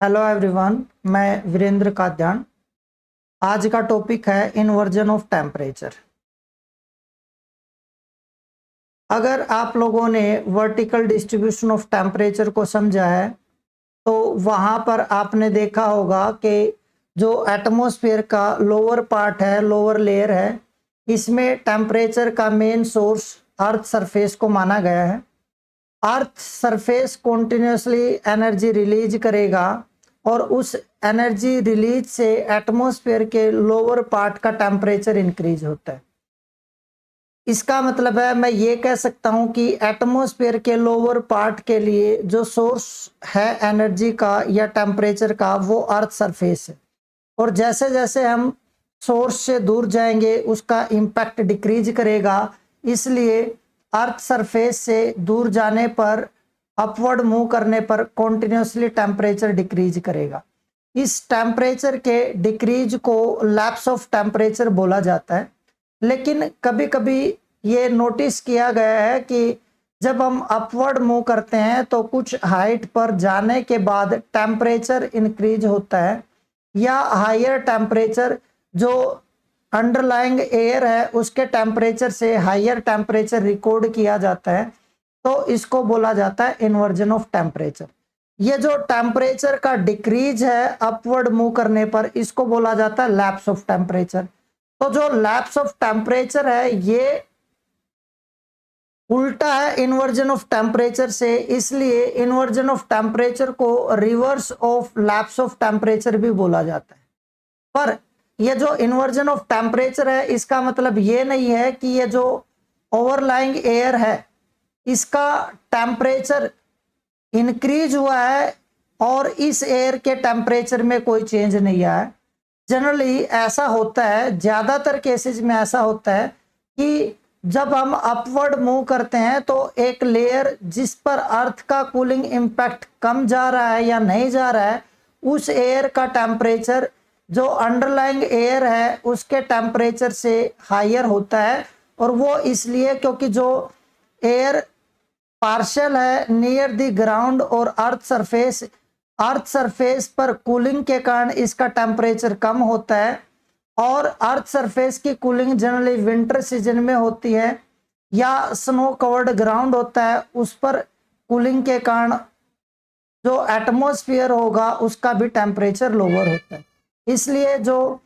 Hello everyone, मैं वीरेंद्र काद्यान। आज का टॉपिक है इन्वर्जन ऑफ टेम्परेचर। अगर आप लोगों ने वर्टिकल डिस्ट्रीब्यूशन ऑफ टेम्परेचर को समझा है तो वहाँ पर आपने देखा होगा कि जो एटमॉस्फेयर का लोअर पार्ट है, लोअर लेयर है, इसमें टेम्परेचर का मेन सोर्स अर्थ सरफेस को माना गया है। Earth surface continuously energy release करेगा और उस एनर्जी रिलीज से एटमॉस्फेयर के लोअर पार्ट का टेम्परेचर इंक्रीज होता है। इसका मतलब है मैं ये कह सकता हूं कि एटमॉस्फेयर के लोअर पार्ट के लिए जो सोर्स है एनर्जी का या टेम्परेचर का वो अर्थ सरफेस है, और जैसे जैसे हम सोर्स से दूर जाएंगे उसका इम्पैक्ट डिक्रीज करेगा। इसलिए अर्थ सरफेस से दूर जाने पर, अपवर्ड मूव करने पर कॉन्टिन्यूसली टेम्परेचर डिक्रीज करेगा। इस टेम्परेचर के डिक्रीज को लैप्स ऑफ टेम्परेचर बोला जाता है। लेकिन कभी कभी ये नोटिस किया गया है कि जब हम अपवर्ड मूव करते हैं तो कुछ हाइट पर जाने के बाद टेम्परेचर इंक्रीज होता है, या हायर टेम्परेचर जो अंडरलाइंग एयर है उसके टेम्परेचर से हायर टेम्परेचर रिकॉर्ड किया जाता है, तो इसको बोला जाता है इन्वर्जन ऑफ टेम्परेचर। ये जो टेम्परेचर का डिक्रीज है अपवर्ड मूव करने पर, इसको बोला जाता है लैप्स ऑफ टेम्परेचर। तो जो लैप्स ऑफ टेम्परेचर है ये उल्टा है इन्वर्जन ऑफ टेम्परेचर से, इसलिए इन्वर्जन ऑफ टेम्परेचर को reverse of lapse of temperature भी बोला जाता है। पर ये जो इन्वर्जन ऑफ टेम्परेचर है इसका मतलब ये नहीं है कि ये जो ओवरलाइंग एयर है इसका टेम्परेचर इंक्रीज हुआ है और इस एयर के टेम्परेचर में कोई चेंज नहीं आया है। जनरली ऐसा होता है, ज़्यादातर केसेस में ऐसा होता है कि जब हम अपवर्ड मूव करते हैं तो एक लेयर जिस पर अर्थ का कूलिंग इम्पैक्ट कम जा रहा है या नहीं जा रहा है, उस एयर का टेम्परेचर जो अंडरलाइंग एयर है उसके टेम्परेचर से हायर होता है। और वो इसलिए क्योंकि जो एयर पार्शियल है नियर द ग्राउंड और अर्थ सरफेस पर कूलिंग के कारण इसका टेम्परेचर कम होता है। और अर्थ सरफेस की कूलिंग जनरली विंटर सीजन में होती है, या स्नो कवर्ड ग्राउंड होता है उस पर कूलिंग के कारण जो एटमॉस्फेयर होगा उसका भी टेम्परेचर लोअर होता है। इसलिए जो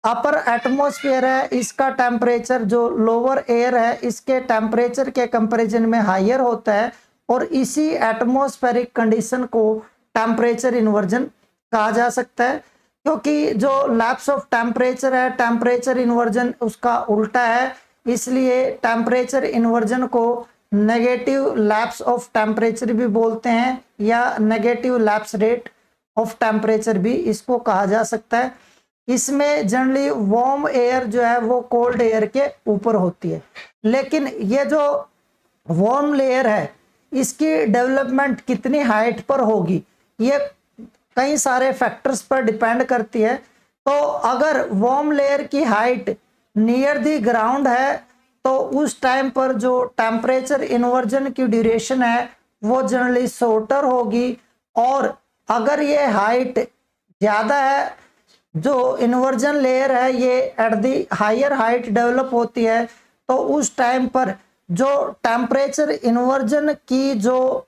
अपर एटमॉस्फेयर है इसका टेम्परेचर जो लोअर एयर है इसके टेम्परेचर के कंपैरिजन में हायर होता है, और इसी एटमॉस्फेरिक कंडीशन को टेम्परेचर इन्वर्जन कहा जा सकता है। क्योंकि जो लैप्स ऑफ टेम्परेचर है टेम्परेचर इन्वर्जन उसका उल्टा है, इसलिए टेम्परेचर इन्वर्जन को नेगेटिव लैप्स ऑफ टेम्परेचर भी बोलते हैं, या negative lapse rate of temperature भी इसको कहा जा सकता है। इसमें जनरली वार्म एयर जो है वो कोल्ड एयर के ऊपर होती है, लेकिन ये जो वार्म लेयर है इसकी डेवलपमेंट कितनी हाइट पर होगी ये कई सारे फैक्टर्स पर डिपेंड करती है। तो अगर वार्म लेयर की हाइट नियर द ग्राउंड है तो उस टाइम पर जो टेम्परेचर इन्वर्जन की ड्यूरेशन है वो जनरली शॉर्टर होगी, और अगर ये हाइट ज़्यादा है, जो इन्वर्जन लेयर है ये at the higher height develop होती है, तो उस टाइम पर जो टेम्परेचर इन्वर्जन की जो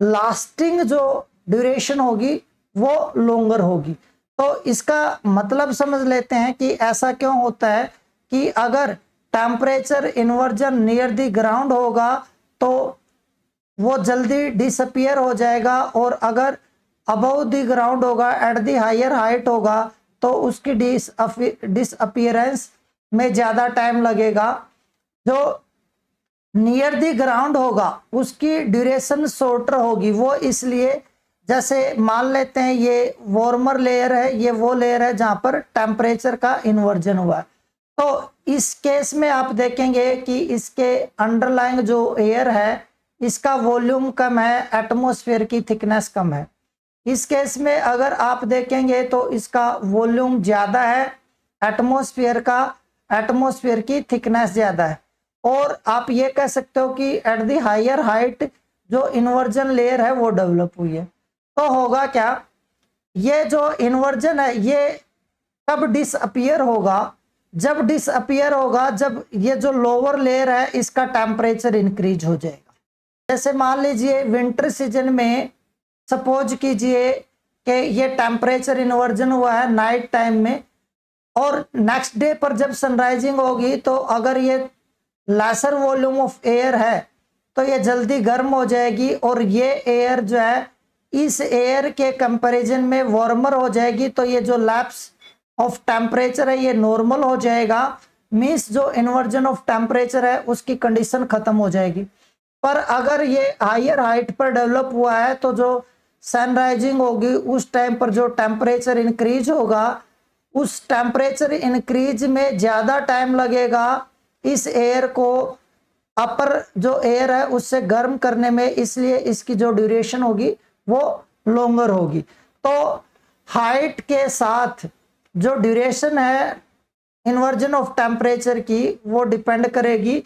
लास्टिंग जो ड्यूरेशन होगी वो लॉन्गर होगी। तो इसका मतलब समझ लेते हैं कि ऐसा क्यों होता है कि अगर temperature inversion near the ground होगा तो वो जल्दी डिसअपियर हो जाएगा, और अगर अबव द ग्राउंड होगा एट द हायर हाइट होगा तो उसकी डिसअपियरेंस में ज़्यादा टाइम लगेगा। जो नियर द ग्राउंड होगा उसकी ड्यूरेशन शॉर्टर होगी, वो इसलिए जैसे मान लेते हैं ये वार्मर लेयर है, ये वो लेयर है जहाँ पर टेम्परेचर का इन्वर्जन हुआ है। तो इस केस में आप देखेंगे कि इसके अंडरलाइंग जो एयर है इसका वॉल्यूम कम है, एटमॉस्फेयर की थिकनेस कम है। इस केस में अगर आप देखेंगे तो इसका वॉल्यूम ज़्यादा है, एटमॉस्फेयर की थिकनेस ज़्यादा है। और आप ये कह सकते हो कि एट द हायर हाइट जो इन्वर्जन लेयर है वो डेवलप हुई है। तो होगा क्या ये जो इन्वर्जन है ये कब डिसअपियर होगा, जब डिसअपियर होगा जब ये जो लोअर लेयर है इसका टेम्परेचर इंक्रीज हो जाएगा। जैसे मान लीजिए विंटर सीजन में सपोज कीजिए कि ये टेम्परेचर इन्वर्जन हुआ है नाइट टाइम में, और नेक्स्ट डे पर जब सनराइजिंग होगी तो अगर ये लेसर वॉल्यूम ऑफ एयर है तो ये जल्दी गर्म हो जाएगी, और ये एयर जो है इस एयर के कंपैरिजन में वार्मर हो जाएगी, तो ये जो लैप्स ऑफ टेम्परेचर है ये नॉर्मल हो जाएगा। मींस जो इन्वर्जन ऑफ टेम्परेचर है उसकी कंडीशन खत्म हो जाएगी। पर अगर ये हायर हाइट पर डेवलप हुआ है तो जो सनराइजिंग होगी उस टाइम पर जो टेम्परेचर इंक्रीज होगा, उस टेम्परेचर इंक्रीज में ज्यादा टाइम लगेगा इस एयर को अपर जो एयर है उससे गर्म करने में, इसलिए इसकी जो ड्यूरेशन होगी वो लॉन्गर होगी। तो हाइट के साथ जो ड्यूरेशन है इन्वर्जन ऑफ टेम्परेचर की वो डिपेंड करेगी,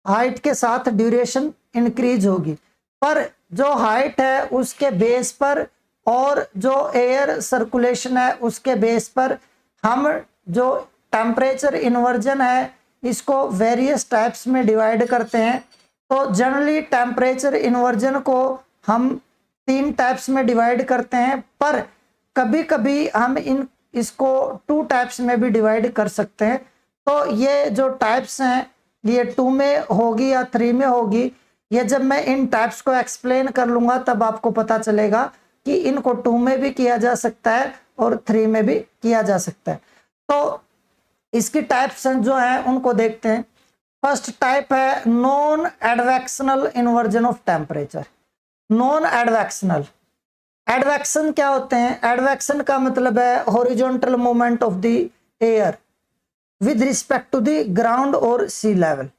हाइट के साथ ड्यूरेशन इंक्रीज होगी। पर जो हाइट है उसके बेस पर और जो एयर सर्कुलेशन है उसके बेस पर हम जो टेम्परेचर इन्वर्जन है इसको वेरियस टाइप्स में डिवाइड करते हैं। तो जनरली टेम्परेचर इन्वर्जन को हम 3 टाइप्स में डिवाइड करते हैं, पर कभी कभी हम इसको 2 टाइप्स में भी डिवाइड कर सकते हैं। तो ये जो टाइप्स हैं ये 2 में होगी या 3 में होगी, ये जब मैं इन टाइप्स को एक्सप्लेन कर लूंगा तब आपको पता चलेगा कि इनको 2 में भी किया जा सकता है और 3 में भी किया जा सकता है। तो इसकी टाइप्स जो हैं उनको देखते हैं। फर्स्ट टाइप है non advectional inversion of temperature. Non advectional, advection क्या होते हैं? एडवेक्शन का मतलब है horizontal movement of the air with respect to the ground और सी लेवल,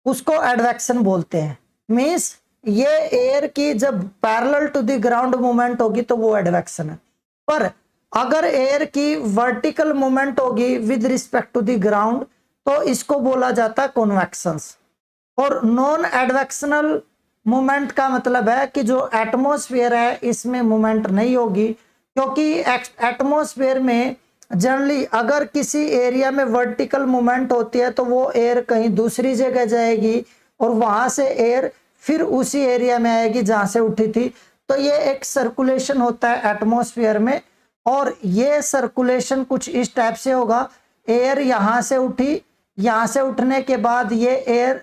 उसको एडवेक्शन बोलते हैं। मींस ये एयर की जब parallel to the ground movement होगी तो वो एडवेक्शन है। पर अगर एयर की वर्टिकल मूवमेंट होगी with respect to the ground तो इसको बोला जाता है कॉन्वेक्शंस। और नॉन एडवेक्शनल मूवमेंट का मतलब है कि जो एटमॉस्फेयर है इसमें मूवमेंट नहीं होगी, क्योंकि एटमॉस्फेयर में जनरली अगर किसी एरिया में वर्टिकल मूवमेंट होती है तो वो एयर कहीं दूसरी जगह जाएगी और वहां से एयर फिर उसी एरिया में आएगी जहां से उठी थी। तो ये एक सर्कुलेशन होता है एटमॉस्फेयर में, और ये सर्कुलेशन कुछ इस टाइप से होगा। एयर यहाँ से उठी, यहाँ से उठने के बाद ये एयर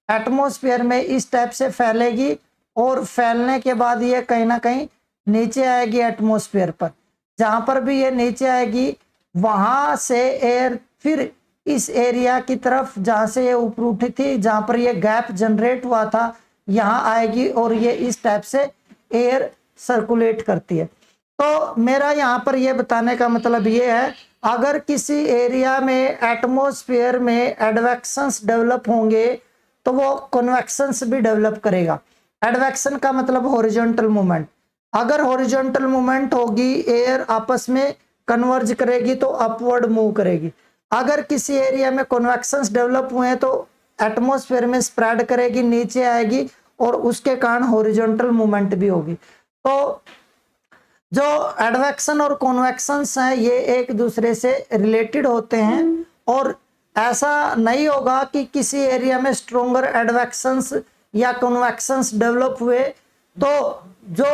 एटमॉस्फेयर में इस टाइप से फैलेगी, और फैलने के बाद ये कहीं ना कहीं नीचे आएगी एटमॉस्फेयर पर। जहां पर भी ये नीचे आएगी वहां से एयर फिर इस एरिया की तरफ जहां से ये ऊपर उठी थी, जहां पर ये गैप जनरेट हुआ था, यहाँ आएगी और ये इस टाइप से एयर सर्कुलेट करती है। तो मेरा यहाँ पर ये बताने का मतलब ये है, अगर किसी एरिया में एटमॉस्फेयर में एडवेक्शंस डेवलप होंगे तो वो कन्वेक्शंस भी डेवलप करेगा। एडवेक्शन का मतलब हॉरिजॉन्टल मूवमेंट। अगर हॉरिजॉन्टल मूवमेंट होगी एयर आपस में कन्वर्ज करेगी तो अपवर्ड मूव करेगी। अगर किसी एरिया में कन्वेक्शंस डेवलप हुए हैं तो एटमॉस्फेयर में स्प्रेड करेगी, नीचे आएगी और उसके कारण हॉरिजॉन्टल मूवमेंट भी होगी। तो जो एडवेक्शन और कन्वेक्शंस हैं ये एक दूसरे से रिलेटेड होते हैं, और ऐसा नहीं होगा कि किसी एरिया में स्ट्रोंगर एडवेक्शंस या कन्वेक्शंस डेवलप हुए तो जो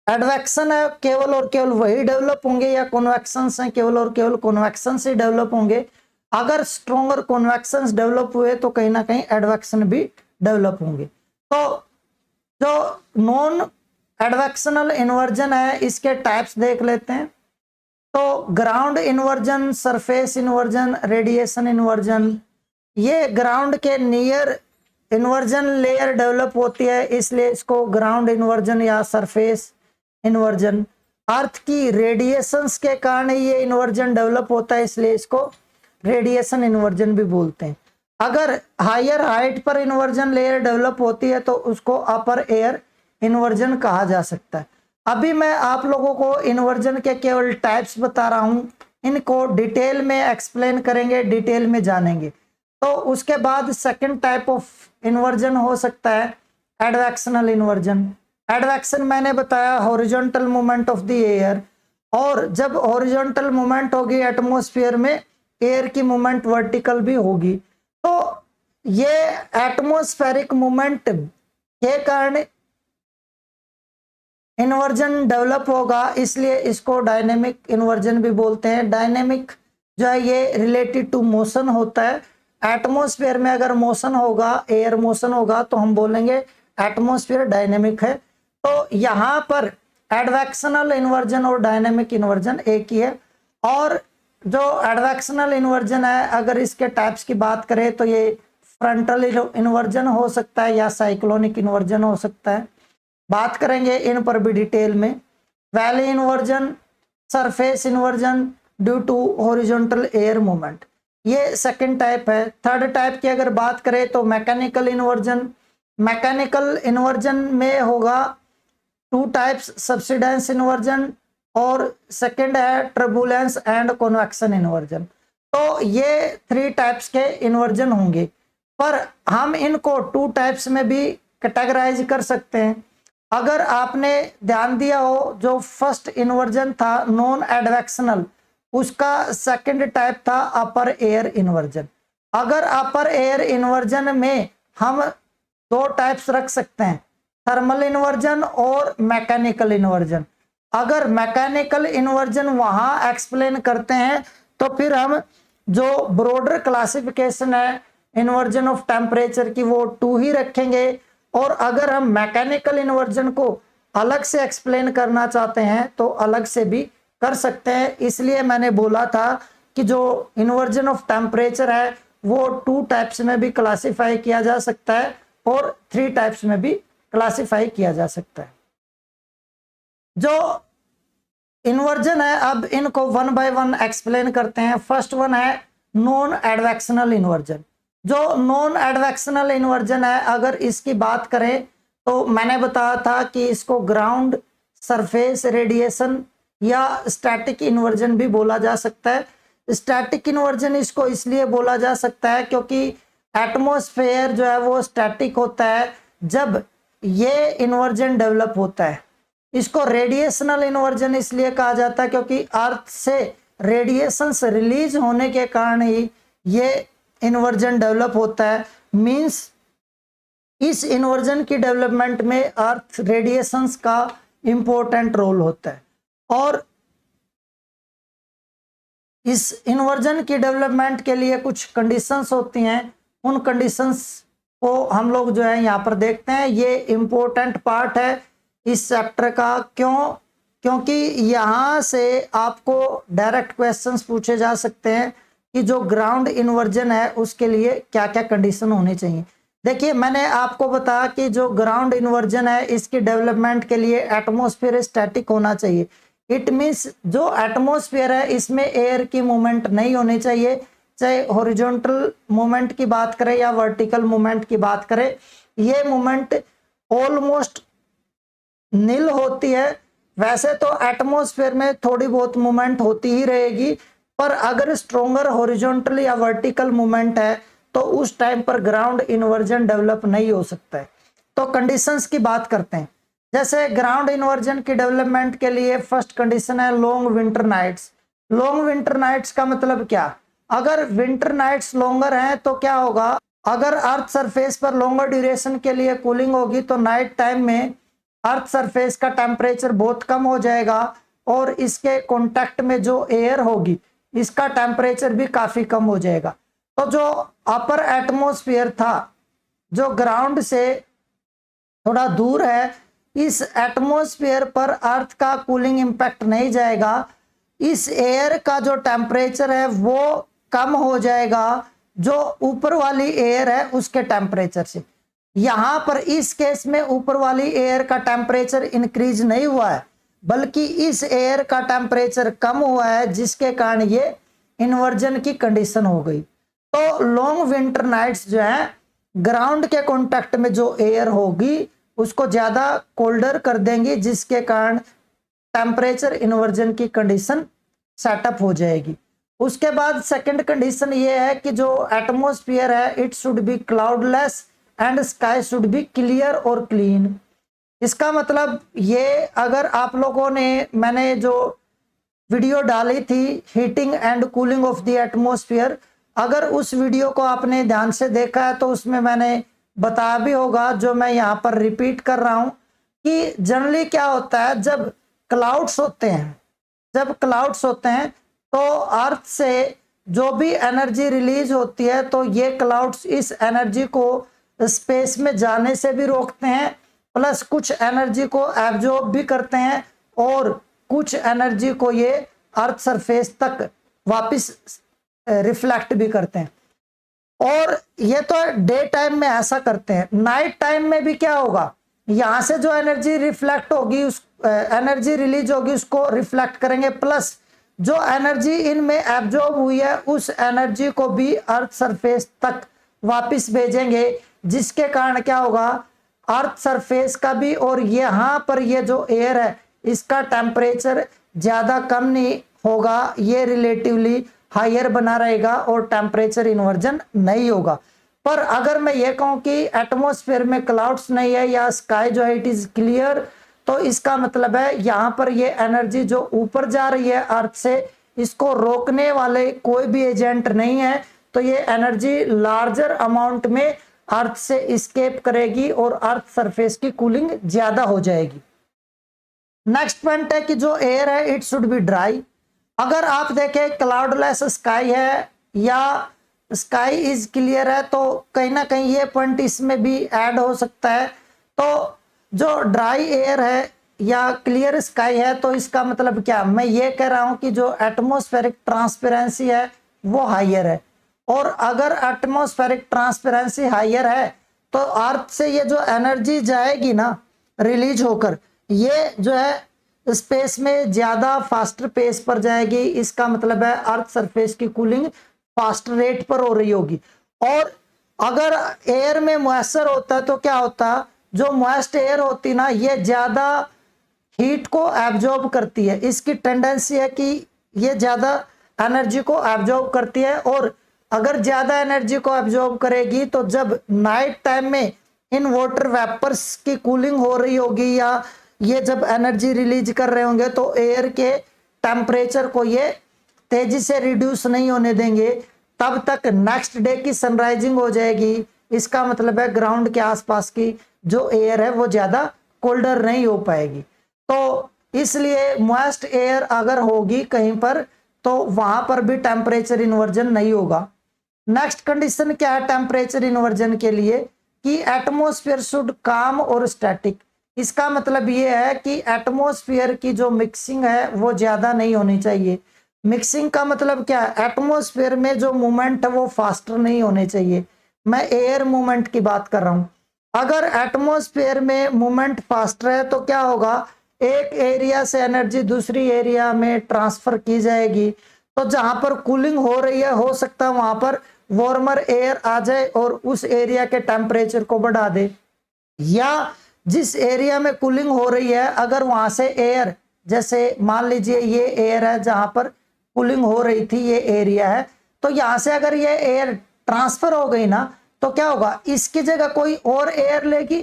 एडवेक्शन है केवल और केवल वही डेवलप होंगे, या कन्वेक्शंस हैं केवल और केवल कन्वेक्शन से डेवलप होंगे। अगर स्ट्रोंगर कन्वेक्शंस डेवलप हुए तो कहीं ना कहीं एडवेक्शन भी डेवलप होंगे। तो जो नॉन एडवेक्शनल इन्वर्जन है इसके टाइप्स देख लेते हैं। तो ground inversion, surface inversion, radiation inversion. ये ग्राउंड के नियर इन्वर्जन लेयर डेवलप होती है इसलिए इसको ग्राउंड इन्वर्जन या सरफेस इन्वर्जन। अर्थ की रेडिएशंस के कारण ये इन्वर्जन डेवलप होता है इसलिए इसको रेडिएशन इन्वर्जन भी बोलते हैं। अगर हायर हाइट पर इन्वर्जन लेयर डेवलप होती है तो उसको अपर एयर इन्वर्जन कहा जा सकता है। अभी मैं आप लोगों को इन्वर्जन के केवल टाइप्स बता रहा हूं, इनको डिटेल में एक्सप्लेन करेंगे, डिटेल में जानेंगे। तो उसके बाद सेकंड टाइप ऑफ इन्वर्जन हो सकता है एडवेक्शनल इन्वर्जन। एडवेक्शन मैंने बताया horizontal movement of the air, और जब हॉरिजॉन्टल मूवमेंट होगी एटमॉस्फेयर में, एयर की मूवमेंट वर्टिकल भी होगी। तो ये एटमॉस्फेरिक मूवमेंट के कारण इन्वर्जन डेवलप होगा, इसलिए इसको डायनेमिक इन्वर्जन भी बोलते हैं। डायनेमिक जो है ये रिलेटेड टू मोशन होता है। एटमॉस्फेयर में अगर मोशन होगा, एयर मोशन होगा, तो हम बोलेंगे एटमॉस्फेयर डायनेमिक है। तो यहाँ पर एडवेक्शनल इन्वर्जन और डायनेमिक इन्वर्जन एक ही है। और जो एडवेक्शनल इन्वर्जन है, अगर इसके टाइप्स की बात करें तो ये फ्रंटल इन्वर्जन हो सकता है या साइक्लोनिक इन्वर्जन हो सकता है। बात करेंगे इन पर भी डिटेल में। Valley inversion, surface inversion due to horizontal air movement, ये सेकंड टाइप है। थर्ड टाइप की अगर बात करें तो मैकेनिकल इन्वर्जन। मैकेनिकल इन्वर्जन में होगा टू टाइप्स, सब्सिडेंस इन्वर्जन और सेकंड है टर्बुलेंस एंड कन्वेक्शन इन्वर्जन। तो ये थ्री टाइप्स के इन्वर्जन होंगे, पर हम इनको टू टाइप्स में भी कैटेगराइज कर सकते हैं। अगर आपने ध्यान दिया हो, जो फर्स्ट इन्वर्जन था नॉन एडवेक्शनल, उसका सेकंड टाइप था अपर एयर इन्वर्जन। अगर अपर एयर इन्वर्जन में हम दो टाइप्स रख सकते हैं, थर्मल इन्वर्जन और मैकेनिकल इन्वर्जन। अगर मैकेनिकल इन्वर्जन वहां एक्सप्लेन करते हैं तो फिर हम जो ब्रॉडर क्लासिफिकेशन है इन्वर्जन ऑफ टेम्परेचर की, वो टू ही रखेंगे। और अगर हम मैकेनिकल इन्वर्जन को अलग से एक्सप्लेन करना चाहते हैं तो अलग से भी कर सकते हैं। इसलिए मैंने बोला था कि जो इन्वर्जन ऑफ टेम्परेचर है वो टू टाइप्स में भी क्लासिफाई किया जा सकता है और थ्री टाइप्स में भी क्लासिफाई किया जा सकता है। जो इन्वर्जन है, अब इनको वन बाय वन एक्सप्लेन करते हैं। फर्स्ट वन है नॉन एडवेक्शनल इन्वर्जन। जो नॉन एडवेक्शनल इन्वर्जन है, अगर इसकी बात करें तो मैंने बताया था कि इसको ग्राउंड सरफेस रेडिएशन या स्टैटिक इन्वर्जन भी बोला जा सकता है। स्टैटिक इन्वर्जन इसको इसलिए बोला जा सकता है क्योंकि एटमॉस्फेयर जो है वो स्टैटिक होता है जब ये इन्वर्जन डेवलप होता है। इसको रेडिएशनल इन्वर्जन इसलिए कहा जाता है क्योंकि अर्थ से रेडिएशंस रिलीज होने के कारण ही ये इन्वर्जन डेवलप होता है। मींस इस इन्वर्जन की डेवलपमेंट में अर्थ रेडिएशंस का इंपॉर्टेंट रोल होता है। और इस इन्वर्जन की डेवलपमेंट के लिए कुछ कंडीशंस होती हैं, उन कंडीशंस को हम लोग जो है यहाँ पर देखते हैं। ये इंपॉर्टेंट पार्ट है इस चैप्टर का। क्योंकि यहाँ से आपको डायरेक्ट क्वेश्चंस पूछे जा सकते हैं कि जो ग्राउंड इन्वर्जन है उसके लिए क्या क्या कंडीशन होनी चाहिए। देखिए, मैंने आपको बताया कि जो ग्राउंड इन्वर्जन है इसकी डेवलपमेंट के लिए एटमॉस्फेयर स्टैटिक होना चाहिए। इट मीन्स जो एटमॉस्फेयर है इसमें एयर की मूवमेंट नहीं होनी चाहिए, चाहे हॉरिजॉन्टल मूवमेंट की बात करें या वर्टिकल मूवमेंट की बात करें। ये मूवमेंट ऑलमोस्ट नील होती है। वैसे तो एटमॉस्फेयर में थोड़ी बहुत मूवमेंट होती ही रहेगी, पर अगर स्ट्रोंगर हॉरिजॉन्टल या वर्टिकल मूवमेंट है तो उस टाइम पर ग्राउंड इन्वर्जन डेवलप नहीं हो सकता है। तो कंडीशंस की बात करते हैं। जैसे ग्राउंड इन्वर्जन की डेवलपमेंट के लिए फर्स्ट कंडीशन है long winter nights. Long winter nights का मतलब क्या? अगर विंटर नाइट्स लॉन्गर हैं तो क्या होगा, अगर अर्थ सरफेस पर लॉन्गर ड्यूरेशन के लिए कूलिंग होगी तो नाइट टाइम में अर्थ सरफेस का टेम्परेचर बहुत कम हो जाएगा और इसके कांटेक्ट में जो एयर होगी इसका टेम्परेचर भी काफी कम हो जाएगा। तो जो अपर एटमॉस्फेयर था जो ग्राउंड से थोड़ा दूर है, इस एटमॉस्फेयर पर अर्थ का कूलिंग इंपैक्ट नहीं जाएगा। इस एयर का जो टेम्परेचर है वो कम हो जाएगा जो ऊपर वाली एयर है उसके टेम्परेचर से। यहां पर इस केस में ऊपर वाली एयर का टेम्परेचर इंक्रीज नहीं हुआ है, बल्कि इस एयर का टेम्परेचर कम हुआ है, जिसके कारण ये इन्वर्जन की कंडीशन हो गई। तो लॉन्ग विंटर नाइट्स जो है ग्राउंड के कांटेक्ट में जो एयर होगी उसको ज्यादा कोल्डर कर देंगी, जिसके कारण टेम्परेचर इन्वर्जन की कंडीशन सेटअप हो जाएगी। उसके बाद सेकंड कंडीशन ये है कि जो एटमॉस्फेयर है it should be cloudless and sky should be clear और क्लीन। इसका मतलब ये, अगर आप लोगों ने, मैंने जो वीडियो डाली थी heating and cooling of the atmosphere, अगर उस वीडियो को आपने ध्यान से देखा है तो उसमें मैंने बताया भी होगा, जो मैं यहाँ पर रिपीट कर रहा हूँ, कि जनरली क्या होता है जब क्लाउड्स होते हैं, तो अर्थ से जो भी एनर्जी रिलीज होती है, तो ये क्लाउड्स इस एनर्जी को स्पेस में जाने से भी रोकते हैं, प्लस कुछ एनर्जी को एब्जॉर्ब भी करते हैं, और कुछ एनर्जी को ये अर्थ सरफेस तक वापस रिफ्लेक्ट भी करते हैं। और ये तो डे टाइम में ऐसा करते हैं, नाइट टाइम में भी क्या होगा, यहां से जो एनर्जी रिफ्लेक्ट होगी, उस एनर्जी रिलीज होगी उसको रिफ्लेक्ट करेंगे, प्लस जो एनर्जी इनमें एब्जॉर्ब हुई है उस एनर्जी को भी अर्थ सरफेस तक वापस भेजेंगे, जिसके कारण क्या होगा, अर्थ सरफेस का भी और यहाँ पर ये जो एयर है इसका टेम्परेचर ज्यादा कम नहीं होगा, ये रिलेटिवली हायर बना रहेगा और टेम्परेचर इन्वर्जन नहीं होगा। पर अगर मैं ये कहूं कि एटमॉस्फेयर में क्लाउड्स नहीं है या स्काई जो है इट इज क्लियर, तो इसका मतलब है यहां पर ये एनर्जी जो ऊपर जा रही है अर्थ से, इसको रोकने वाले कोई भी एजेंट नहीं है, तो ये एनर्जी लार्जर अमाउंट में अर्थ से एस्केप करेगी और अर्थ सरफेस की कूलिंग ज्यादा हो जाएगी। नेक्स्ट पॉइंट है कि जो एयर है इट शुड बी ड्राई। अगर आप देखें क्लाउडलेस स्काई है या स्काई इज क्लियर है, तो कहीं ना कहीं ये पॉइंट इसमें भी ऐड हो सकता है। तो जो ड्राई एयर है या क्लियर स्काई है, तो इसका मतलब क्या, मैं ये कह रहा हूं कि जो एटमॉस्फेरिक ट्रांसपेरेंसी है वो हायर है, और अगर एटमॉस्फेरिक ट्रांसपेरेंसी हायर है तो अर्थ से ये जो एनर्जी जाएगी ना रिलीज होकर, ये जो है स्पेस में ज्यादा फास्टर पेस पर जाएगी। इसका मतलब है अर्थ सरफेस की कूलिंग फास्ट रेट पर हो रही होगी। और अगर एयर में मॉइस्चर होता है तो क्या होता, जो मॉइस्ट एयर होती ना ये ज्यादा हीट को एब्जॉर्ब करती है, इसकी टेंडेंसी है कि ये ज्यादा एनर्जी को एब्जॉर्ब करती है, और अगर ज्यादा एनर्जी को एब्जॉर्ब करेगी तो जब नाइट टाइम में इन वाटर वेपर्स की कूलिंग हो रही होगी या ये जब एनर्जी रिलीज कर रहे होंगे, तो एयर के टेम्परेचर को ये तेजी से रिड्यूस नहीं होने देंगे, तब तक नेक्स्ट डे की सनराइजिंग हो जाएगी। इसका मतलब है ग्राउंड के आसपास की जो एयर है वो ज्यादा कोल्डर नहीं हो पाएगी। तो इसलिए मॉइस्ट एयर अगर होगी कहीं पर तो वहां पर भी टेम्परेचर इन्वर्जन नहीं होगा। नेक्स्ट कंडीशन क्या है टेम्परेचर इन्वर्जन के लिए, कि एटमॉस्फेयर शुड काम और स्टैटिक। इसका मतलब ये है कि एटमॉस्फेयर की जो मिक्सिंग है वो ज्यादा नहीं होनी चाहिए। मिक्सिंग का मतलब क्या है, एटमॉस्फेयर में जो मूवमेंट है वो फास्टर नहीं होने चाहिए। मैं एयर मूवमेंट की बात कर रहा हूं। अगर एटमॉस्फेयर में मूवमेंट फास्टर है तो क्या होगा, एक एरिया से एनर्जी दूसरी एरिया में ट्रांसफर की जाएगी, तो जहां पर कूलिंग हो रही है हो सकता है वहां पर वार्मर एयर आ जाए और उस एरिया के टेम्परेचर को बढ़ा दे, या जिस एरिया में कूलिंग हो रही है अगर वहां से एयर, जैसे मान लीजिए ये एयर है जहां पर कूलिंग हो रही थी, ये एरिया है, तो यहां से अगर ये एयर ट्रांसफर हो गई ना तो क्या होगा, इसकी जगह कोई और एयर लेगी,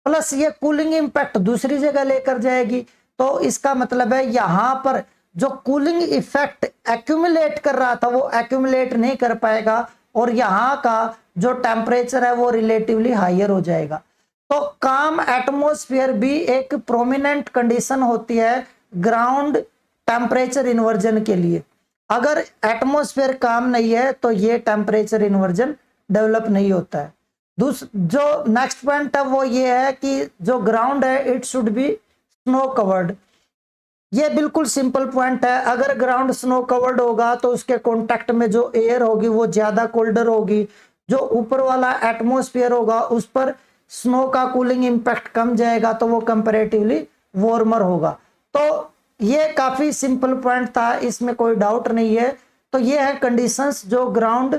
प्लस ये कूलिंग इंपैक्ट दूसरी जगह लेकर जाएगी। तो इसका मतलब है यहां पर जो कूलिंग इफेक्ट एक्यूमुलेट कर रहा था वो एक्यूमुलेट नहीं कर पाएगा, और यहाँ का जो टेम्परेचर है वो रिलेटिवली हायर हो जाएगा। तो काम एटमॉस्फेयर भी एक प्रोमिनेंट कंडीशन होती है ग्राउंड टेम्परेचर इन्वर्जन के लिए। अगर एटमॉस्फेयर काम नहीं है तो ये टेम्परेचर इन्वर्जन डेवलप नहीं होता है। जो नेक्स्ट पॉइंट है वो ये है कि जो ग्राउंड है it should be snow covered. ये बिल्कुल सिंपल पॉइंट है, अगर ग्राउंड स्नो कवर्ड होगा तो उसके कांटेक्ट में जो एयर होगी वो ज्यादा कोल्डर होगी, जो ऊपर वाला एटमॉस्फेयर होगा उस पर स्नो का कूलिंग इंपैक्ट कम जाएगा, तो वो कंपैरेटिवली वार्मर होगा। तो ये काफी सिंपल पॉइंट था, इसमें कोई डाउट नहीं है। तो ये है कंडीशंस जो ग्राउंड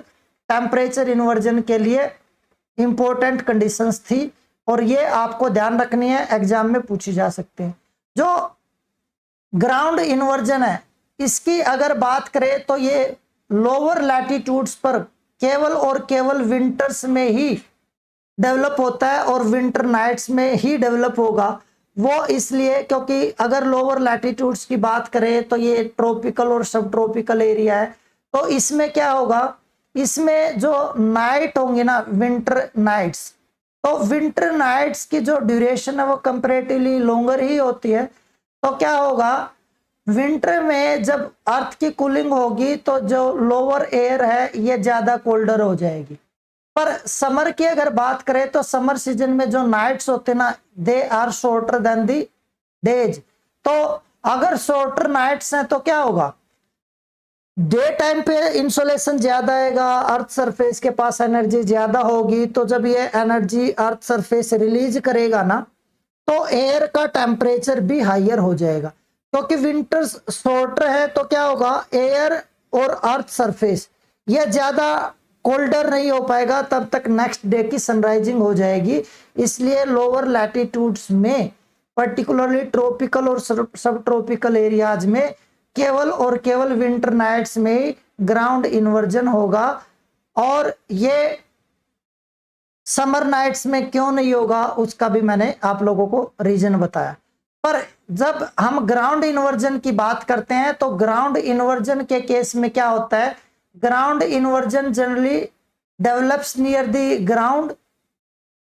टेम्परेचर इन्वर्जन के लिए इंपॉर्टेंट कंडीशंस थी, और ये आपको ध्यान रखनी है, एग्जाम में पूछी जा सकते हैं। जो ग्राउंड इन्वर्जन है इसकी अगर बात करें तो ये लोअर लैटिट्यूड्स पर केवल और केवल विंटर्स में ही डेवलप होता है और विंटर नाइट्स में ही डेवलप होगा। वो इसलिए क्योंकि अगर लोअर लैटिट्यूड्स की बात करें तो ये ट्रॉपिकल और सब ट्रॉपिकल एरिया है, तो इसमें क्या होगा, इसमें जो नाइट होंगे ना, विंटर नाइट्स, तो विंटर नाइट्स की जो ड्यूरेशन है वो कंपेरेटिवली लॉन्गर ही होती है। तो क्या होगा, विंटर में जब अर्थ की कूलिंग होगी तो जो लोअर एयर है ये ज्यादा कोल्डर हो जाएगी। पर समर की अगर बात करें तो समर सीजन में जो नाइट्स होते हैं ना, they are shorter than the days. तो अगर शॉर्टर नाइट्स हैं तो क्या होगा, डे टाइम पे इंसोलेशन ज्यादा आएगा, अर्थ सरफेस के पास एनर्जी ज्यादा होगी, तो जब ये एनर्जी अर्थ सरफेस रिलीज करेगा ना, तो एयर का टेम्परेचर भी हाइयर हो जाएगा। क्योंकि विंटर शॉर्टर है तो क्या होगा, एयर और अर्थ सरफेस ये ज्यादा कोल्डर नहीं हो पाएगा, तब तक नेक्स्ट डे की सनराइजिंग हो जाएगी। इसलिए लोअर लैटिट्यूड्स में पर्टिकुलरली ट्रॉपिकल और सब ट्रॉपिकल एरियाज में केवल और केवल विंटर नाइट्स में ग्राउंड इन्वर्जन होगा। और ये समर नाइट्स में क्यों नहीं होगा उसका भी मैंने आप लोगों को रीजन बताया। पर जब हम ग्राउंड इन्वर्जन की बात करते हैं तो ग्राउंड इन्वर्जन के केस में क्या होता है, ground inversion generally develops near the ground,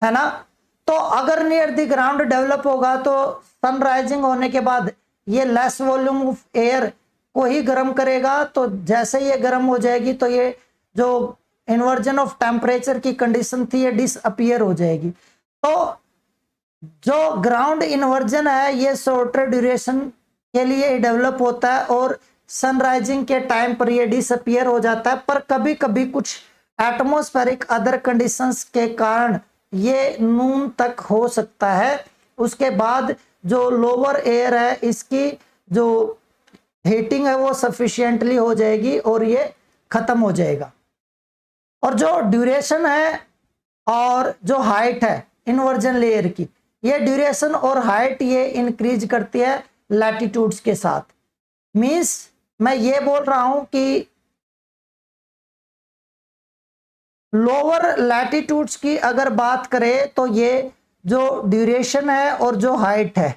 है ना। तो अगर नियर द ग्राउंड डेवलप होगा तो सनराइजिंग होने के बाद ये लेस वॉल्यूम ऑफ एयर को ही गर्म करेगा, तो जैसे ये गर्म हो जाएगी तो ये जो इन्वर्जन ऑफ टेम्परेचर की कंडीशन थी ये डिसअपियर हो जाएगी। तो जो ग्राउंड इन्वर्जन है ये शॉर्टर ड्यूरेशन के लिए डेवलप होता है और सनराइजिंग के टाइम पर ये डिसअपियर हो जाता है। पर कभी कभी कुछ एटमॉस्फेरिक अदर कंडीशंस के कारण ये नून तक हो सकता है। उसके बाद जो लोअर एयर है इसकी जो हीटिंग है वो सफिशिएंटली हो जाएगी और ये खत्म हो जाएगा। और जो ड्यूरेशन है और जो हाइट है इन्वर्जन लेयर की, ये ड्यूरेशन और हाइट ये इंक्रीज करती है लैटिट्यूड्स के साथ। मींस मैं ये बोल रहा हूं कि लोअर लैटिट्यूड्स की अगर बात करें तो ये जो ड्यूरेशन है और जो हाइट है,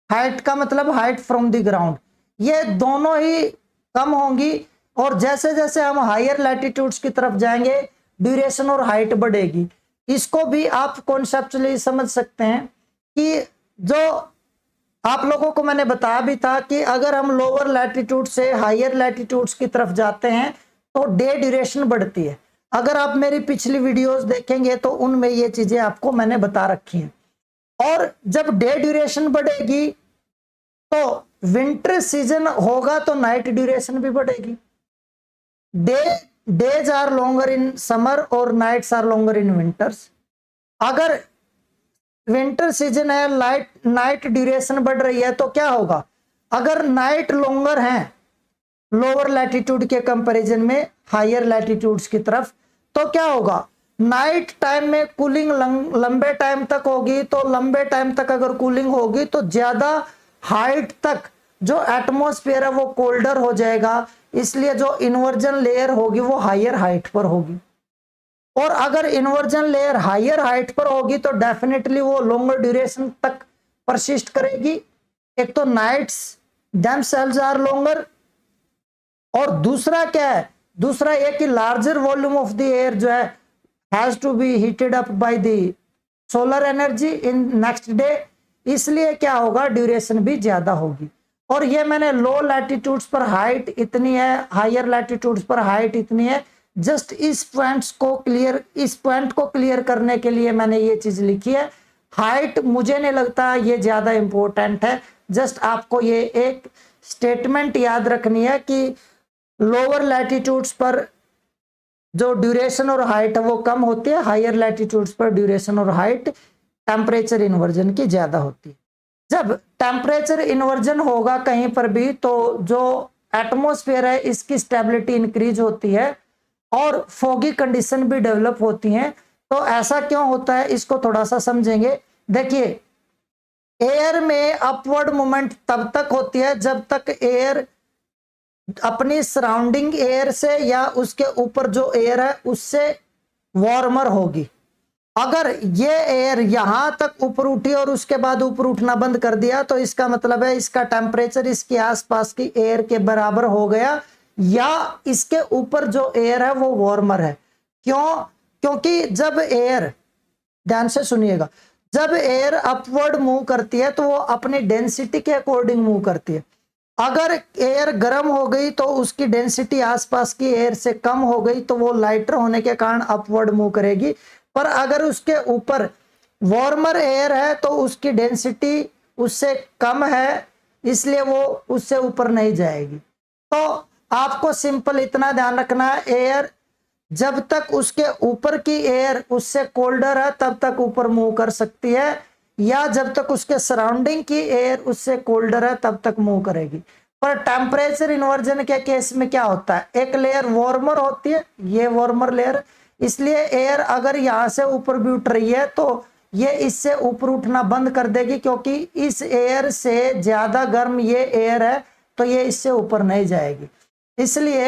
हाइट का मतलब हाइट फ्रॉम द ग्राउंड, ये दोनों ही कम होंगी। और जैसे जैसे हम हायर लैटिट्यूड्स की तरफ जाएंगे ड्यूरेशन और हाइट बढ़ेगी। इसको भी आप कॉन्सेप्चुअली समझ सकते हैं कि जो आप लोगों को मैंने बताया भी था कि अगर हम लोअर लैटिट्यूड से हायर लैटिट्यूड्स की तरफ जाते हैं तो डे ड्यूरेशन बढ़ती है। अगर आप मेरी पिछली वीडियोस देखेंगे तो उनमें ये चीजें आपको मैंने बता रखी हैं। और जब डे ड्यूरेशन बढ़ेगी तो विंटर सीजन होगा तो नाइट ड्यूरेशन भी बढ़ेगी। Days are longer in summer और nights are longer in winters. अगर विंटर सीजन है, नाइट ड्यूरेशन बढ़ रही है तो क्या होगा, अगर नाइट लॉन्गर है लोअर लैटिट्यूड के कंपैरिजन में हायर लैटिट्यूड्स की तरफ, तो क्या होगा, नाइट टाइम में कूलिंग लंबे टाइम तक होगी। तो लंबे टाइम तक अगर कूलिंग होगी तो ज्यादा हाइट तक जो एटमॉस्फेयर है वो कोल्डर हो जाएगा। इसलिए जो इन्वर्जन लेयर होगी वो हायर हाइट पर होगी। और अगर इन्वर्जन लेयर हायर हाइट पर होगी तो डेफिनेटली वो लॉन्गर ड्यूरेशन तक परसिस्ट करेगी। एक तो नाइट्स देमसेल्व्स आर लॉन्गर, और दूसरा क्या है, दूसरा ये कि larger volume of the air जो है has to be heated up by the solar energy in next day. इसलिए क्या होगा, ड्यूरेशन भी ज्यादा होगी। और ये मैंने लो लैटिट्यूड्स पर हाइट इतनी है, हायर लैटिट्यूड्स पर हाइट इतनी है, जस्ट इस पॉइंट को क्लियर करने के लिए मैंने ये चीज लिखी है। हाइट मुझे नहीं लगता ये ज्यादा इंपॉर्टेंट है, जस्ट आपको ये एक स्टेटमेंट याद रखनी है कि लोअर लैटिट्यूड्स पर जो ड्यूरेशन और हाइट है वो कम होती है, हायर लैटिट्यूड्स पर ड्यूरेशन और हाइट टेम्परेचर इन्वर्जन की ज्यादा होती है। जब टेम्परेचर इन्वर्जन होगा कहीं पर भी तो जो एटमॉस्फेयर है इसकी स्टेबिलिटी इंक्रीज होती है और फॉगी कंडीशन भी डेवलप होती हैं। तो ऐसा क्यों होता है इसको थोड़ा सा समझेंगे। देखिए, एयर में अपवर्ड मूवमेंट तब तक होती है जब तक एयर अपनी सराउंडिंग एयर से या उसके ऊपर जो एयर है उससे वार्मर होगी। अगर ये एयर यहां तक ऊपर उठी और उसके बाद ऊपर उठना बंद कर दिया तो इसका मतलब है इसका टेम्परेचर इसके आसपास की एयर के बराबर हो गया, या इसके ऊपर जो एयर है वो वार्मर है। क्यों? क्योंकि जब एयर, ध्यान से सुनिएगा, जब एयर अपवर्ड मूव करती है तो वो अपनी डेंसिटी के अकॉर्डिंग मूव करती है। अगर एयर गर्म हो गई तो उसकी डेंसिटी आसपास की एयर से कम हो गई तो वो लाइटर होने के कारण अपवर्ड मूव करेगी। पर अगर उसके ऊपर वार्मर एयर है तो उसकी डेंसिटी उससे कम है, इसलिए वो उससे ऊपर नहीं जाएगी। तो आपको सिंपल इतना ध्यान रखना है, एयर जब तक उसके ऊपर की एयर उससे कोल्डर है तब तक ऊपर मूव कर सकती है, या जब तक उसके सराउंडिंग की एयर उससे कोल्डर है तब तक मूव करेगी। पर टेम्परेचर इन्वर्जन के केस में क्या होता है, एक लेयर वार्मर होती है, ये वार्मर लेयर, इसलिए एयर अगर यहां से ऊपर भी उठ रही है तो ये इससे ऊपर उठना बंद कर देगी, क्योंकि इस एयर से ज्यादा गर्म ये एयर है तो ये इससे ऊपर नहीं जाएगी। इसलिए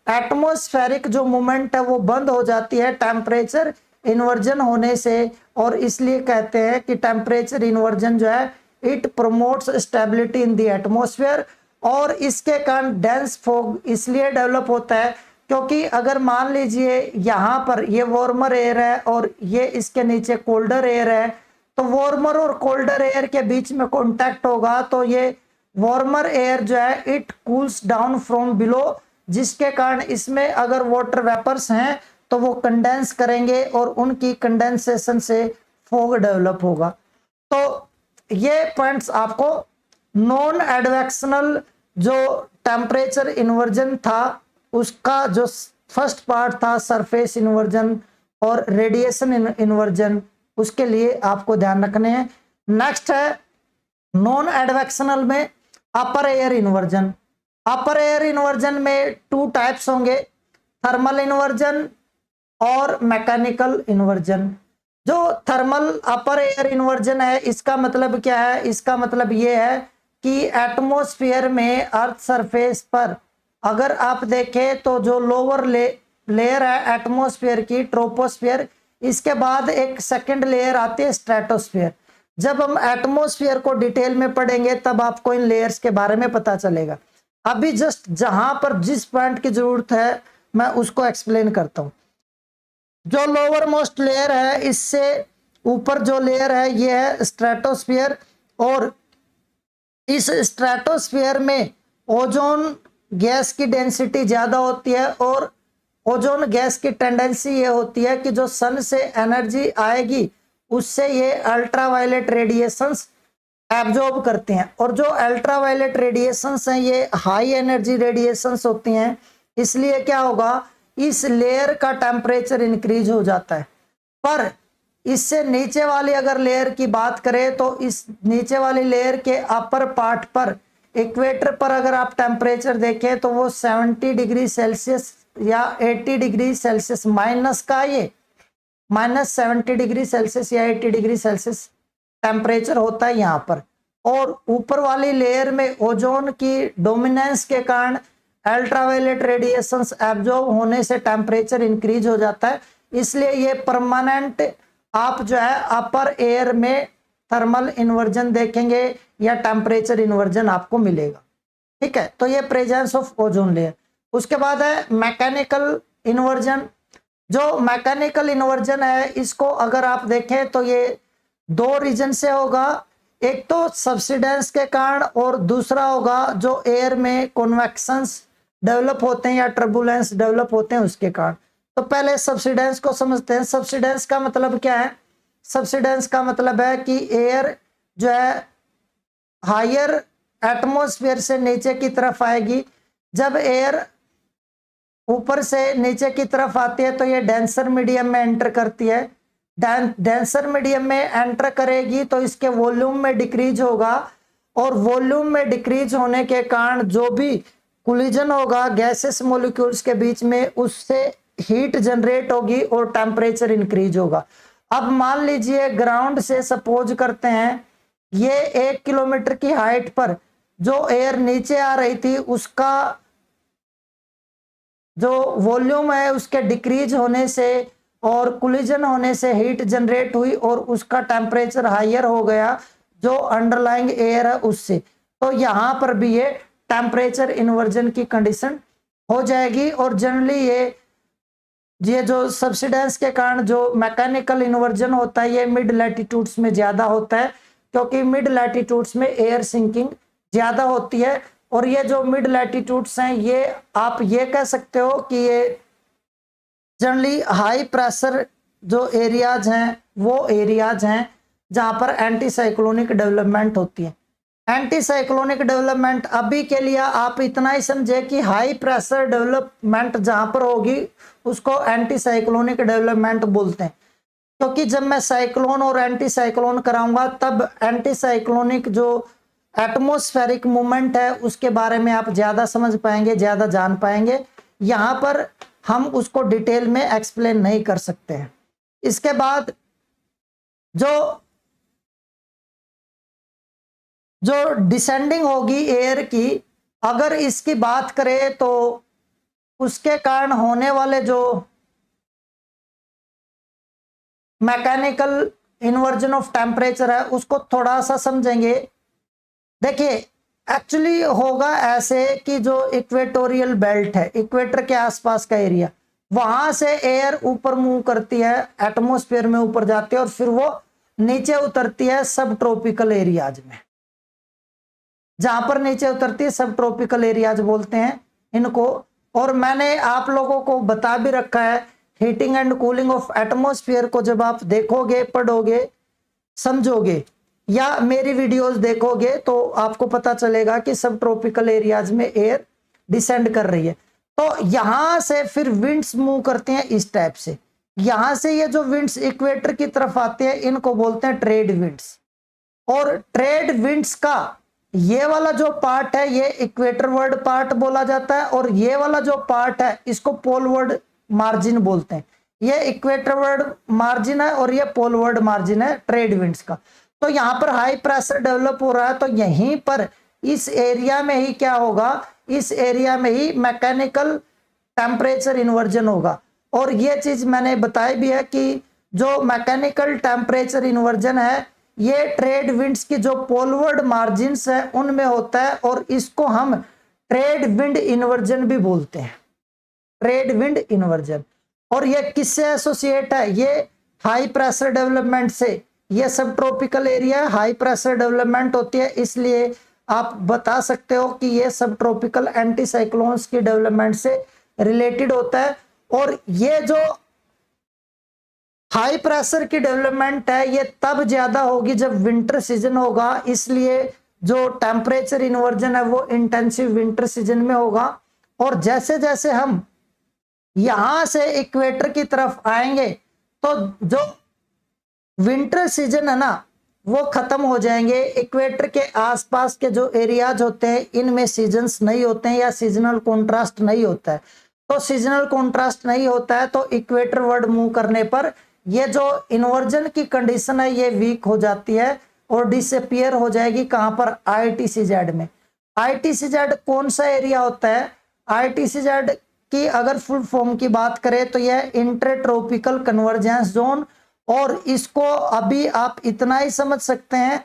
एटमॉस्फेरिक जो मूवमेंट है वो बंद हो जाती है टेम्परेचर इन्वर्जन होने से, और इसलिए कहते हैं कि टेम्परेचर इन्वर्जन जो है it promotes stability in the atmosphere. और इसके कारण डेंस फॉग इसलिए डेवलप होता है क्योंकि अगर मान लीजिए यहाँ पर ये वार्मर एयर है और ये इसके नीचे कोल्डर एयर है, तो वार्मर और कोल्डर एयर के बीच में कांटेक्ट होगा तो ये वार्मर एयर जो है it cools down from below, जिसके कारण इसमें अगर वाटर वेपर्स हैं तो वो कंडेंस करेंगे और उनकी कंडेंसेशन से फॉग डेवलप होगा। तो ये पॉइंट्स आपको नॉन एडवेक्शनल जो टेम्परेचर इन्वर्जन था उसका जो फर्स्ट पार्ट था सरफेस इन्वर्जन और रेडिएशन इन्वर्जन, उसके लिए आपको ध्यान रखने हैं। नेक्स्ट है नॉन एडवेक्शनल में अपर एयर इन्वर्जन। अपर एयर इन्वर्जन में टू टाइप्स होंगे, थर्मल इन्वर्जन और मैकेनिकल इन्वर्जन। जो थर्मल अपर एयर इन्वर्जन है इसका मतलब क्या है, इसका मतलब ये है कि एटमॉस्फेयर में अर्थ सरफेस पर अगर आप देखें तो जो लोअर लेयर है एटमॉस्फेयर की, ट्रोपोस्फेयर, इसके बाद एक सेकंड लेयर आती है स्ट्रेटोस्फेयर। जब हम एटमॉस्फेयर को डिटेल में पढ़ेंगे तब आपको इन लेयर्स के बारे में पता चलेगा। अभी जस्ट जहां पर जिस पॉइंट की जरूरत है मैं उसको एक्सप्लेन करता हूं। जो लोअर मोस्ट लेयर है इससे ऊपर जो लेयर है ये है स्ट्रेटोस्फियर, और इस स्ट्रेटोस्फियर में ओजोन गैस की डेंसिटी ज्यादा होती है, और ओजोन गैस की टेंडेंसी ये होती है कि जो सन से एनर्जी आएगी उससे ये अल्ट्रावायलेट रेडिएशंस एब्जॉर्ब करते हैं, और जो अल्ट्रावायलेट रेडिएशंस हैं ये हाई एनर्जी रेडिएशंस होती हैं। इसलिए क्या होगा, इस लेयर का टेम्परेचर इंक्रीज हो जाता है। पर इससे नीचे वाली अगर लेयर की बात करें तो इस नीचे वाली लेयर के अपर पार्ट पर इक्वेटर पर अगर आप टेम्परेचर देखें तो वो 70 डिग्री सेल्सियस या 80 डिग्री सेल्सियस माइनस का, ये -70 डिग्री सेल्सियस या 80 डिग्री सेल्सियस टेम्परेचर होता है यहाँ पर। और ऊपर वाली लेयर में ओजोन की डोमिनेंस के कारण अल्ट्रावायलेट रेडिएशंस एब्जॉर्ब होने से टेम्परेचर इंक्रीज हो जाता है। इसलिए ये परमानेंट आप जो है अपर एयर में थर्मल इन्वर्जन देखेंगे या टेम्परेचर इन्वर्जन आपको मिलेगा। ठीक है, तो ये प्रेजेंस ऑफ ओजोन लेयर। उसके बाद है मैकेनिकल इन्वर्जन। जो मैकेनिकल इन्वर्जन है इसको अगर आप देखें तो ये दो रीजन से होगा, एक तो सब्सिडेंस के कारण और दूसरा होगा जो एयर में कन्वेक्शंस डेवलप होते हैं या टर्बुलेंस डेवलप होते हैं उसके कारण। तो पहले सब्सिडेंस को समझते हैं। सब्सिडेंस का मतलब क्या है, सब्सिडेंस का मतलब है कि एयर जो है हायर एटमॉस्फेयर से नीचे की तरफ आएगी। जब एयर ऊपर से नीचे की तरफ आती है तो ये डेंसर मीडियम में एंटर करती है। डेंसर मीडियम में एंटर करेगी तो इसके वॉल्यूम में डिक्रीज होगा, और वॉल्यूम में डिक्रीज होने के कारण जो भी कोलिजन होगा गैसेस मॉलिक्यूल्स के बीच में उससे हीट जनरेट होगी और टेम्परेचर इंक्रीज होगा। अब मान लीजिए ग्राउंड से सपोज करते हैं ये 1 किलोमीटर की हाइट पर जो एयर नीचे आ रही थी उसका जो वॉल्यूम है उसके डिक्रीज होने से और कोलिजन होने से हीट जनरेट हुई और उसका टेम्परेचर हायर हो गया जो अंडरलाइंग एयर है उससे, तो यहां पर भी ये टेम्परेचर इन्वर्जन की कंडीशन हो जाएगी। और जनरली ये जो सब्सिडेंस के कारण जो मैकेनिकल इन्वर्जन होता है ये मिड लैटिट्यूड्स में ज्यादा होता है, क्योंकि मिड लैटिट्यूड्स में एयर सिंकिंग ज्यादा होती है। और ये जो मिड लैटिट्यूड्स हैं ये आप ये कह सकते हो कि ये जनरली हाई प्रेशर जो एरियाज हैं वो एरियाज हैं जहां पर एंटी साइक्लोनिक डेवलपमेंट होती है। एंटी साइक्लोनिक डेवलपमेंट अभी के लिए आप इतना ही समझे कि हाई प्रेशर डेवलपमेंट जहां पर होगी उसको एंटी साइक्लोनिक डेवलपमेंट बोलते हैं, क्योंकि जब मैं साइक्लोन और एंटी साइक्लोन कराऊंगा तब एंटी साइक्लोनिक जो एटमॉस्फेरिक मूवमेंट है उसके बारे में आप ज्यादा समझ पाएंगे, ज्यादा जान पाएंगे। यहां पर हम उसको डिटेल में एक्सप्लेन नहीं कर सकते हैं। इसके बाद जो डिसेंडिंग होगी एयर की, अगर इसकी बात करें तो उसके कारण होने वाले जो मैकेनिकल इन्वर्जन ऑफ टेम्परेचर है उसको थोड़ा सा समझेंगे। देखिए एक्चुअली होगा ऐसे कि जो इक्वेटोरियल बेल्ट है, इक्वेटर के आसपास का एरिया, वहां से एयर ऊपर मूव करती है, एटमॉस्फेयर में ऊपर जाती है और फिर वो नीचे उतरती है सब ट्रॉपिकल एरियाज में। जहां पर नीचे उतरती है सब ट्रॉपिकल एरियाज बोलते हैं इनको। और मैंने आप लोगों को बता भी रखा है heating and cooling of atmosphere को जब आप देखोगे, पढ़ोगे, समझोगे या मेरी वीडियोस देखोगे तो आपको पता चलेगा कि सब ट्रॉपिकल एरियाज में एयर डिसेंड कर रही है। तो यहां से फिर विंड्स मूव करते हैं इस टाइप से, यहां से ये जो विंड्स इक्वेटर की तरफ आते हैं इनको बोलते हैं ट्रेड विंड्स। और ट्रेड विंड्स का ये वाला जो पार्ट है ये इक्वेटर वर्ड पार्ट बोला जाता है, और ये वाला जो पार्ट है इसको पोलवर्ड मार्जिन बोलते हैं। ये इक्वेटर वर्ड मार्जिन है और ये पोलवर्ड मार्जिन है ट्रेड विंड्स का। तो यहां पर हाई प्रेशर डेवलप हो रहा है, तो यहीं पर इस एरिया में ही क्या होगा, इस एरिया में ही मैकेनिकल टेम्परेचर इन्वर्जन होगा। और ये चीज मैंने बताई भी है कि जो मैकेनिकल टेम्परेचर इन्वर्जन है ये ट्रेड विंड्स की जो पोलवर्ड मार्जिन्स है उनमें होता है, और इसको हम ट्रेड विंड इन्वर्जन भी बोलते हैं, ट्रेड विंड इन्वर्जन। और ये किससे एसोसिएट है, ये हाई प्रेशर डेवलपमेंट से। ये सब tropical area high pressure development होती है, इसलिए आप बता सकते हो कि ये सब ट्रॉपिकल एंटी साइक्लोन्स की डेवलपमेंट से रिलेटेड होता है। और ये जो हाई प्रेशर की डेवलपमेंट है ये तब ज्यादा होगी जब विंटर सीजन होगा, इसलिए जो टेम्परेचर इन्वर्जन है वो इंटेंसिव विंटर सीजन में होगा। और जैसे जैसे हम यहां से इक्वेटर की तरफ आएंगे तो जो विंटर सीजन है ना वो खत्म हो जाएंगे। इक्वेटर के आसपास के जो एरियाज होते हैं इनमें सीजन्स नहीं होते हैं या सीजनल कॉन्ट्रास्ट नहीं होता है। तो सीजनल कॉन्ट्रास्ट नहीं होता है तो इक्वेटर वर्ड मूव करने पर ये जो इन्वर्जन की कंडीशन है ये वीक हो जाती है और डिसअपियर हो जाएगी। कहां पर, ITCZ में। ITCZ कौन सा एरिया होता है, ITCZ की अगर फुल फॉर्म की बात करें तो यह इंटरट्रॉपिकल कन्वर्जेंस जोन। और इसको अभी आप इतना ही समझ सकते हैं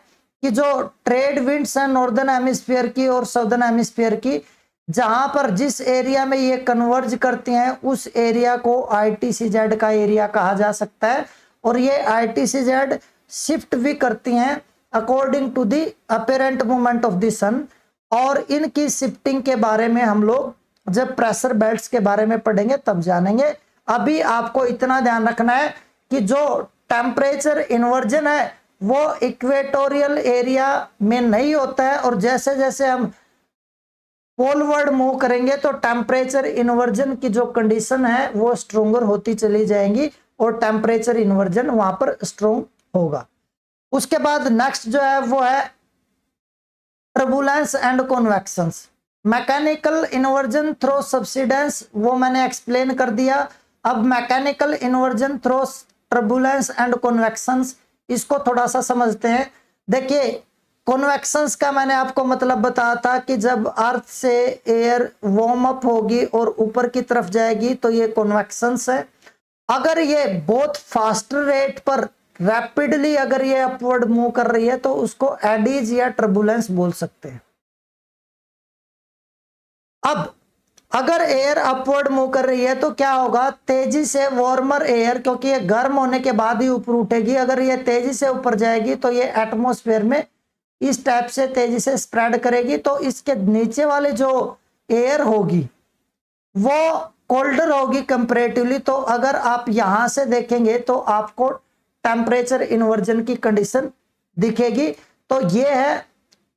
कि जो ट्रेड विंड्स हैं नॉर्दर्न हेमिस्फीयर की और साउदर्न हेमिस्फीयर की, जहां पर जिस एरिया में ये कन्वर्ज करती हैं उस एरिया को ITCZ का एरिया कहा जा सकता है। और ये ITCZ शिफ्ट भी करती हैं according to the apparent movement of the sun. और इनकी शिफ्टिंग के बारे में हम लोग जब प्रेशर बेल्ट्स के बारे में पढ़ेंगे तब जानेंगे। अभी आपको इतना ध्यान रखना है कि जो टेम्परेचर इन्वर्जन है वो इक्वेटोरियल एरिया में नहीं होता है, और जैसे जैसे हम पोलवर्ड मूव करेंगे तो टेम्परेचर इन्वर्जन की जो कंडीशन है वो स्ट्रोंगर होती चली जाएंगी और टेम्परेचर इन्वर्जन वहां पर स्ट्रोंग होगा। उसके बाद नेक्स्ट जो है वो है turbulence and convections. Mechanical inversion through subsidence वो मैंने एक्सप्लेन कर दिया। अब mechanical inversion through turbulence and convections, इसको थोड़ा सा समझते हैं। देखिए कन्वेक्शंस का मैंने आपको मतलब बताया था कि जब अर्थ से एयर वार्म अप होगी और ऊपर की तरफ जाएगी तो ये कन्वेक्शंस है। अगर ये बहुत फास्ट रेट पर रैपिडली अगर ये अपवर्ड मूव कर रही है तो उसको एडीज या टर्बुलेंस बोल सकते हैं। अब अगर एयर अपवर्ड मूव कर रही है तो क्या होगा, तेजी से वार्मर एयर, क्योंकि ये गर्म होने के बाद ही ऊपर उठेगी, अगर ये तेजी से ऊपर जाएगी तो ये एटमॉस्फेयर में इस टाइप से तेजी से स्प्रेड करेगी, तो इसके नीचे वाली जो एयर होगी वो कोल्डर होगी कंपैरेटिवली। तो अगर आप यहां से देखेंगे तो आपको टेम्परेचर इन्वर्जन की कंडीशन दिखेगी। तो ये है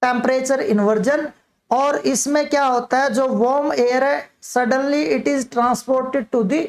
टेम्परेचर इन्वर्जन। और इसमें क्या होता है, जो वार्म एयर है suddenly it is transported to the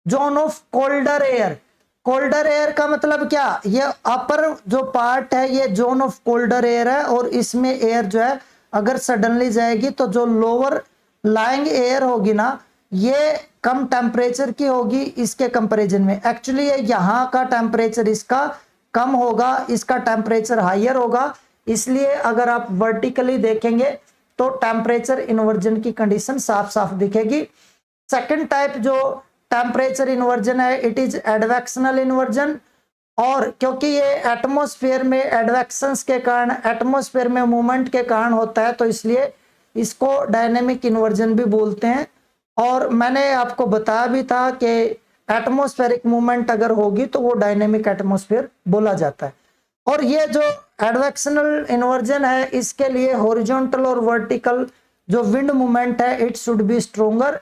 zone of colder air. Colder air का मतलब क्या, ये अपर जो पार्ट है ये जोन ऑफ कोल्डर एयर है, और इसमें एयर जो है अगर सडनली जाएगी तो जो लोअर लाइंग एयर होगी ना ये कम टेम्परेचर की होगी इसके कंपैरिजन में। एक्चुअली ये यहाँ का टेम्परेचर इसका कम होगा, इसका टेम्परेचर हायर होगा, इसलिए अगर आप वर्टिकली देखेंगे तो टेम्परेचर इन्वर्जन की कंडीशन साफ साफ दिखेगी। सेकंड टाइप जो टेम्परेचर इन्वर्जन है इट इज एडवेक्शनल इन्वर्जन। और क्योंकि ये एटमॉस्फेयर में एडवेक्शंस के कारण, एटमॉस्फेयर में मूवमेंट के कारण होता है, तो इसलिए इसको डायनेमिक इन्वर्जन भी बोलते हैं। और मैंने आपको बताया भी था कि एटमॉस्फेरिक मूवमेंट अगर होगी तो वो डायनेमिक एटमॉस्फेयर बोला जाता है। और ये जो एडवेक्शनल इन्वर्जन है इसके लिए हॉरिजॉन्टल और वर्टिकल जो विंड मूवमेंट है इट शुड बी स्ट्रोंगर।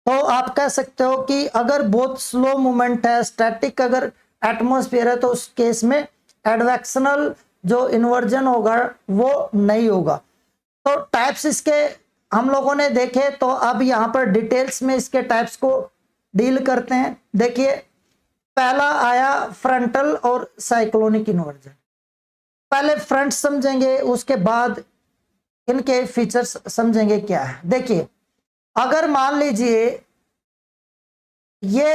तो आप कह सकते हो कि अगर बहुत स्लो मूवमेंट है, स्टैटिक अगर एटमॉस्फेयर है, तो उस केस में एडवेक्शनल जो इन्वर्जन होगा वो नहीं होगा। तो टाइप्स इसके हम लोगों ने देखे, तो अब यहां पर डिटेल्स में इसके टाइप्स को डील करते हैं। देखिए पहला आया फ्रंटल और साइक्लोनिक इन्वर्जन। पहले फ्रंट समझेंगे उसके बाद इनके फीचर्स समझेंगे क्या है। देखिए अगर मान लीजिए ये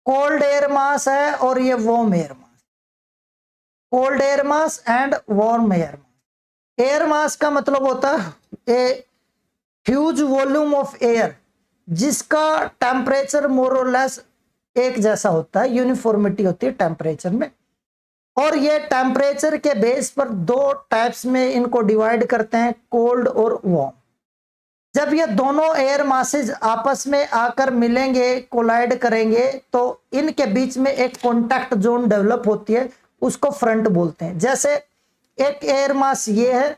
कोल्ड एयर मास है और ये warm air mass, cold air mass and warm air mass. Air mass का मतलब होता है a huge volume of air जिसका टेम्परेचर मोर और लेस एक जैसा होता है, यूनिफॉर्मिटी होती है टेम्परेचर में। और ये टेम्परेचर के बेस पर दो टाइप्स में इनको डिवाइड करते हैं, कोल्ड और वार्म। जब ये दोनों एयर मासेज आपस में आकर मिलेंगे, कोलाइड करेंगे, तो इनके बीच में एक कॉन्टैक्ट जोन डेवलप होती है, उसको फ्रंट बोलते हैं। जैसे एक एयर मास ये है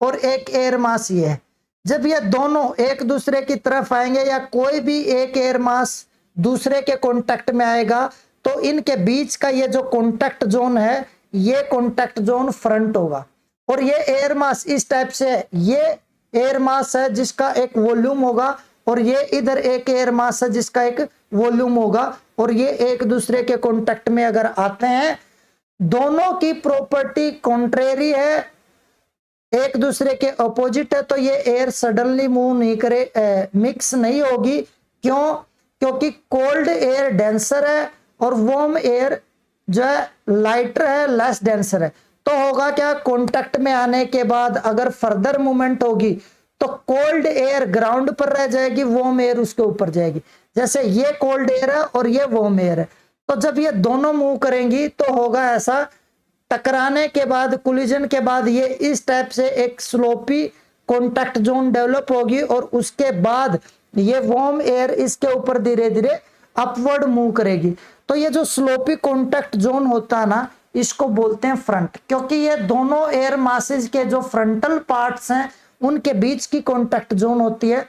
और एक एयर मास ये है, जब ये दोनों एक दूसरे की तरफ आएंगे या कोई भी एक एयर मास दूसरे के कॉन्टैक्ट में आएगा तो इनके बीच का ये जो कॉन्टैक्ट जोन है ये कॉन्टैक्ट जोन फ्रंट होगा। और ये एयर मास इस टाइप से है, ये एयर मास है जिसका एक वॉल्यूम होगा और ये इधर एक एयर मास है जिसका एक वॉल्यूम होगा, और ये एक दूसरे के कॉन्टैक्ट में अगर आते हैं, दोनों की प्रॉपर्टी कॉन्ट्रेरी है, एक दूसरे के अपोजिट है, तो ये एयर सडनली मूव नहीं करे, मिक्स नहीं होगी। क्यों? क्योंकि कोल्ड एयर डेंसर है और वार्म एयर जो है लाइटर है, लेस डेंसर है। तो होगा क्या, कांटेक्ट में आने के बाद अगर फर्दर मूवमेंट होगी तो कोल्ड एयर ग्राउंड पर रह जाएगी, वार्म एयर उसके ऊपर जाएगी। जैसे ये कोल्ड एयर है और ये वार्म एयर है, तो जब ये दोनों मूव करेंगी तो होगा ऐसा, टकराने के बाद, कोलिजन के बाद ये इस टाइप से एक स्लोपी कॉन्टैक्ट जोन डेवलप होगी और उसके बाद ये वार्म एयर इसके ऊपर धीरे धीरे अपवर्ड मूव करेगी। तो ये जो स्लोपी कॉन्टैक्ट जोन होता है ना इसको बोलते हैं फ्रंट, क्योंकि ये दोनों एयर मासेज के जो फ्रंटल पार्ट्स हैं उनके बीच की कॉन्टैक्ट जोन होती है।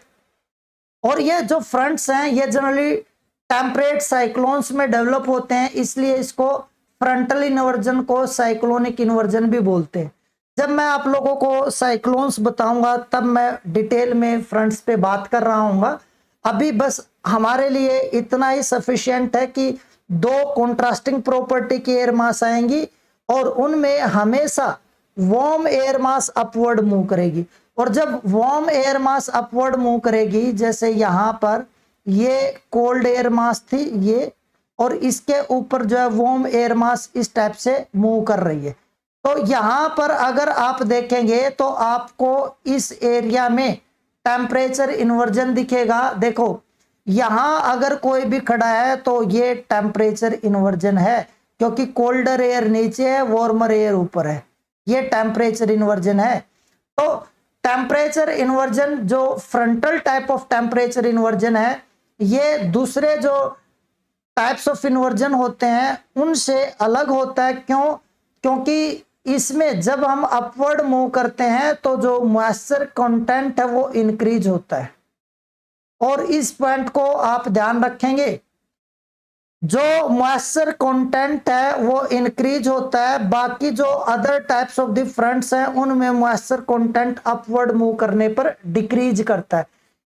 और ये जो फ्रंट्स हैं ये जनरली टेम्परेट साइक्लोन्स में डेवलप होते हैं, इसलिए इसको फ्रंटल इन्वर्जन को साइक्लोनिक इन्वर्जन भी बोलते हैं। जब मैं आप लोगों को साइक्लोन्स बताऊंगा तब मैं डिटेल में फ्रंट्स पे बात कर रहा हूँ। अभी बस हमारे लिए इतना ही सफिशिएंट है कि दो कॉन्ट्रास्टिंग प्रॉपर्टी की एयर मास आएंगी और उनमें हमेशा warm air mass upward move करेगी। और जब warm air mass upward move करेगी, जैसे यहाँ पर ये कोल्ड एयर मास थी ये, और इसके ऊपर जो है वार्म एयर मास इस टाइप से मूव कर रही है, तो यहां पर अगर आप देखेंगे तो आपको इस एरिया में टेम्परेचर इन्वर्जन दिखेगा। देखो यहां अगर कोई भी खड़ा है तो ये टेम्परेचर इन्वर्जन है, क्योंकि कोल्डर एयर नीचे है, वार्मर एयर ऊपर है, ये टेम्परेचर इन्वर्जन है। तो टेम्परेचर इन्वर्जन जो frontal type of temperature inversion है, ये दूसरे जो टाइप्स ऑफ इन्वर्जन होते हैं उनसे अलग होता है। क्यों? क्योंकि इसमें जब हम अपवर्ड मूव करते हैं तो जो मॉइस्चर कंटेंट है वो इंक्रीज होता है, और इस पॉइंट को आप ध्यान रखेंगे, जो मॉइस्चर कंटेंट है वो इंक्रीज होता है, बाकी जो other types of the fronts हैं उनमें मॉइस्चर कंटेंट अपवर्ड मूव करने पर डिक्रीज करता है।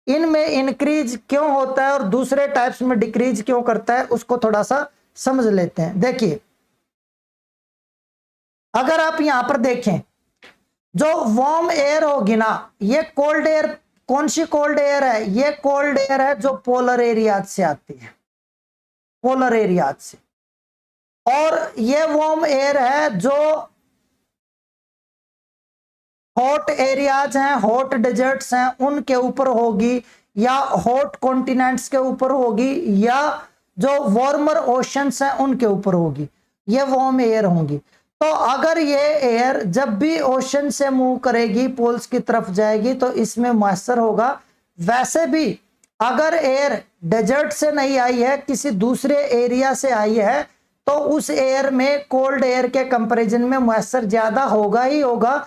इनमें इंक्रीज क्यों होता है और दूसरे टाइप्स में डिक्रीज क्यों करता है, उसको थोड़ा सा समझ लेते हैं। देखिए, अगर आप यहां पर देखें, जो वार्म एयर होगी ना, ये कोल्ड एयर, कौन सी कोल्ड एयर है? ये कोल्ड एयर है जो पोलर एरियाज से आती है, पोलर एरियाज से। और ये वार्म एयर है जो हॉट एरियाज हैं, हॉट डेजर्ट्स हैं, उनके ऊपर होगी, या हॉट कॉन्टिनेंट्स के ऊपर होगी, या जो वार्मर ओशंस हैं उनके ऊपर होगी, ये वार्म एयर होंगी। तो अगर ये एयर जब भी ओशन से मूव करेगी, पोल्स की तरफ जाएगी, तो इसमें मॉइस्चर होगा। वैसे भी अगर एयर डेजर्ट से नहीं आई है, किसी दूसरे एरिया से आई है, तो उस एयर में कोल्ड एयर के कंपैरिजन में मॉइस्चर ज्यादा होगा ही होगा।